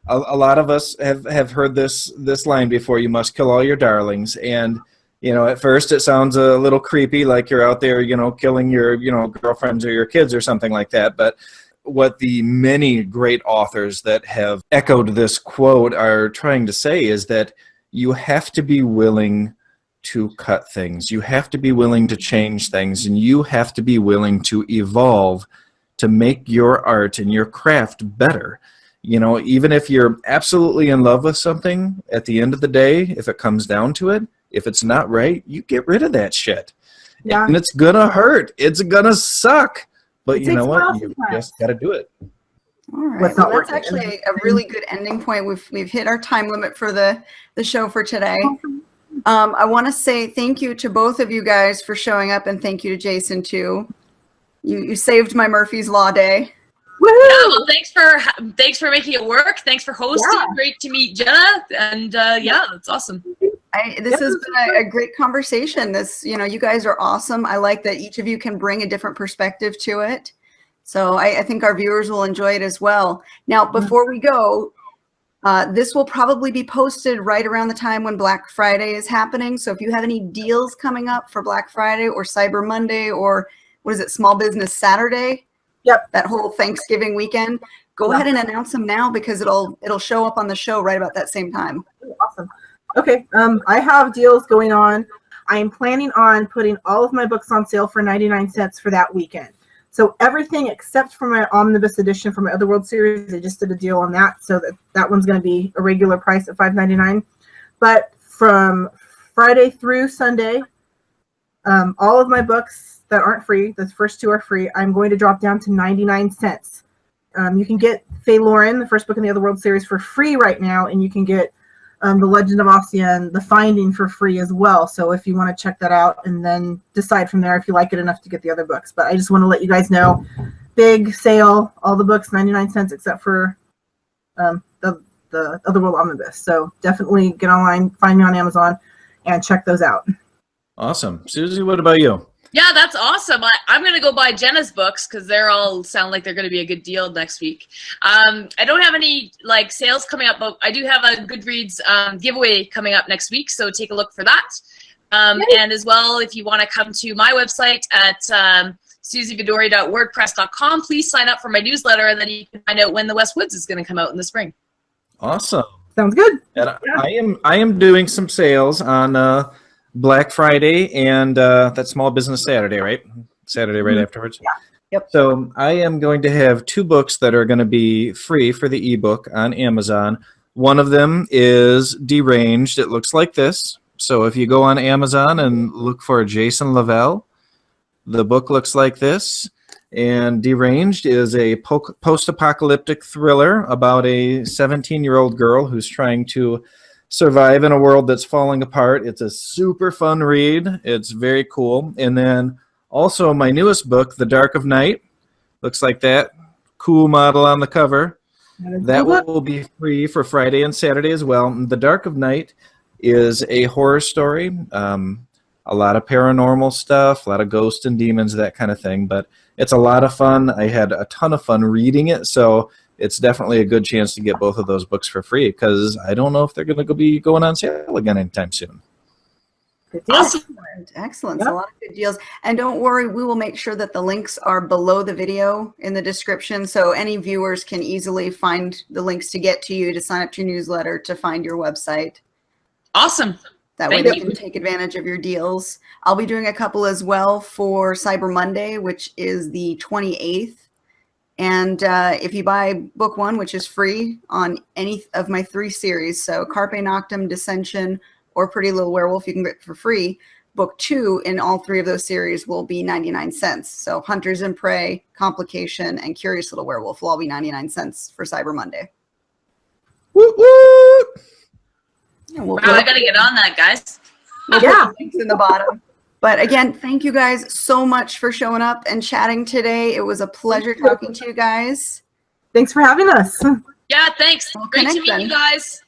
a lot of us have heard this line before. You must kill all your darlings, and at first it sounds a little creepy, like you're out there, killing your girlfriends or your kids or something like that. But what the many great authors that have echoed this quote are trying to say is that you have to be willing to cut things. You have to be willing to change things, and you have to be willing to evolve to make your art and your craft better. Even if you're absolutely in love with something, at the end of the day, if it comes down to it, if it's not right, you get rid of that shit. Yeah. And it's gonna hurt. It's gonna suck. But you know what? You sometimes. just gotta do it. All right. What's Well, not that's working. actually a really good ending point. We've hit our time limit for the show for today. I want to say thank you to both of you guys for showing up, and thank you to Jason too. You saved my Murphy's Law day. Woohoo! Yeah, well, thanks for making it work. Thanks for hosting. Yeah. Great to meet Jenna, and yeah, that's awesome. This has been a great conversation. You guys are awesome. I like that each of you can bring a different perspective to it. So I think our viewers will enjoy it as well. Now, before we go, this will probably be posted right around the time when Black Friday is happening. So if you have any deals coming up for Black Friday or Cyber Monday or Small Business Saturday? Yep. That whole Thanksgiving weekend, go ahead and announce them now because it'll show up on the show right about that same time. Awesome. Okay. I have deals going on. I am planning on putting all of my books on sale for 99 cents for that weekend. So everything except for my omnibus edition for my Otherworld series, I just did a deal on that, so that one's going to be a regular price at $5.99. But from Friday through Sunday, all of my books that aren't free, the first 2 are free, I'm going to drop down to 99 cents. You can get Faye Lauren, the first book in the Otherworld series, for free right now, and you can get The Legend of Ossian, The Finding, for free as well. So if you want to check that out and then decide from there if you like it enough to get the other books. But I just want to let you guys know, big sale, all the books 99 cents except for the Otherworld Omnibus. So definitely get online, find me on Amazon, and check those out. Awesome. Susie, what about you? Yeah, that's awesome. I'm going to go buy Jenna's books because they're all sound like they're going to be a good deal next week. I don't have any sales coming up, but I do have a Goodreads giveaway coming up next week, so take a look for that. And as well, if you want to come to my website at suzyvadori.wordpress.com, please sign up for my newsletter, and then you can find out when The West Woods is going to come out in the spring. Awesome. Sounds good. And I am doing some sales on Black Friday and that Small Business Saturday, right? Saturday right afterwards. Yeah. Yep. So I am going to have 2 books that are going to be free for the ebook on Amazon. One of them is Deranged. It looks like this. So if you go on Amazon and look for Jason Lavelle, the book looks like this. And Deranged is a post-apocalyptic thriller about a 17-year-old girl who's trying to survive in a world that's falling apart. It's a super fun read. It's very cool. And then also my newest book, The Dark of Night, looks like that. Cool model on the cover. That will be free for Friday and Saturday as well. The Dark of Night is a horror story. A lot of paranormal stuff, a lot of ghosts and demons, that kind of thing. But it's a lot of fun. I had a ton of fun reading it, so it's definitely a good chance to get both of those books for free because I don't know if they're going to be going on sale again anytime soon. Awesome. Excellent. Yep. A lot of good deals. And don't worry, we will make sure that the links are below the video in the description so any viewers can easily find the links to get to you, to sign up to your newsletter, to find your website. Awesome. That way Thank they you. can take advantage of your deals. I'll be doing a couple as well for Cyber Monday, which is the 28th. And if you buy book 1, which is free on any of my 3 series, so Carpe Noctem, Dissension, or Pretty Little Werewolf, you can get for free. Book 2 in all 3 of those series will be 99 cents. So Hunters and Prey, Complication, and Curious Little Werewolf will all be 99 cents for Cyber Monday. Woot woot! And we'll Wow, I gotta get on that, guys. We'll Yeah. put the links in the bottom. But again, thank you guys so much for showing up and chatting today. It was a pleasure talking to you guys. Thanks for having us. Yeah, thanks. We'll Great to connect meet then. you guys.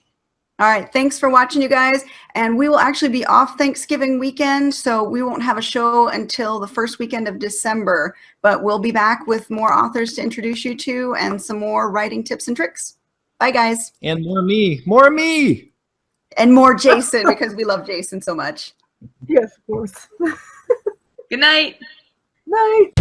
All right. Thanks for watching, you guys. And we will actually be off Thanksgiving weekend, so we won't have a show until the first weekend of December. But we'll be back with more authors to introduce you to and some more writing tips and tricks. Bye, guys. And more me. More me. And more Jason, because we love Jason so much. Yes, of course. Good night. Night.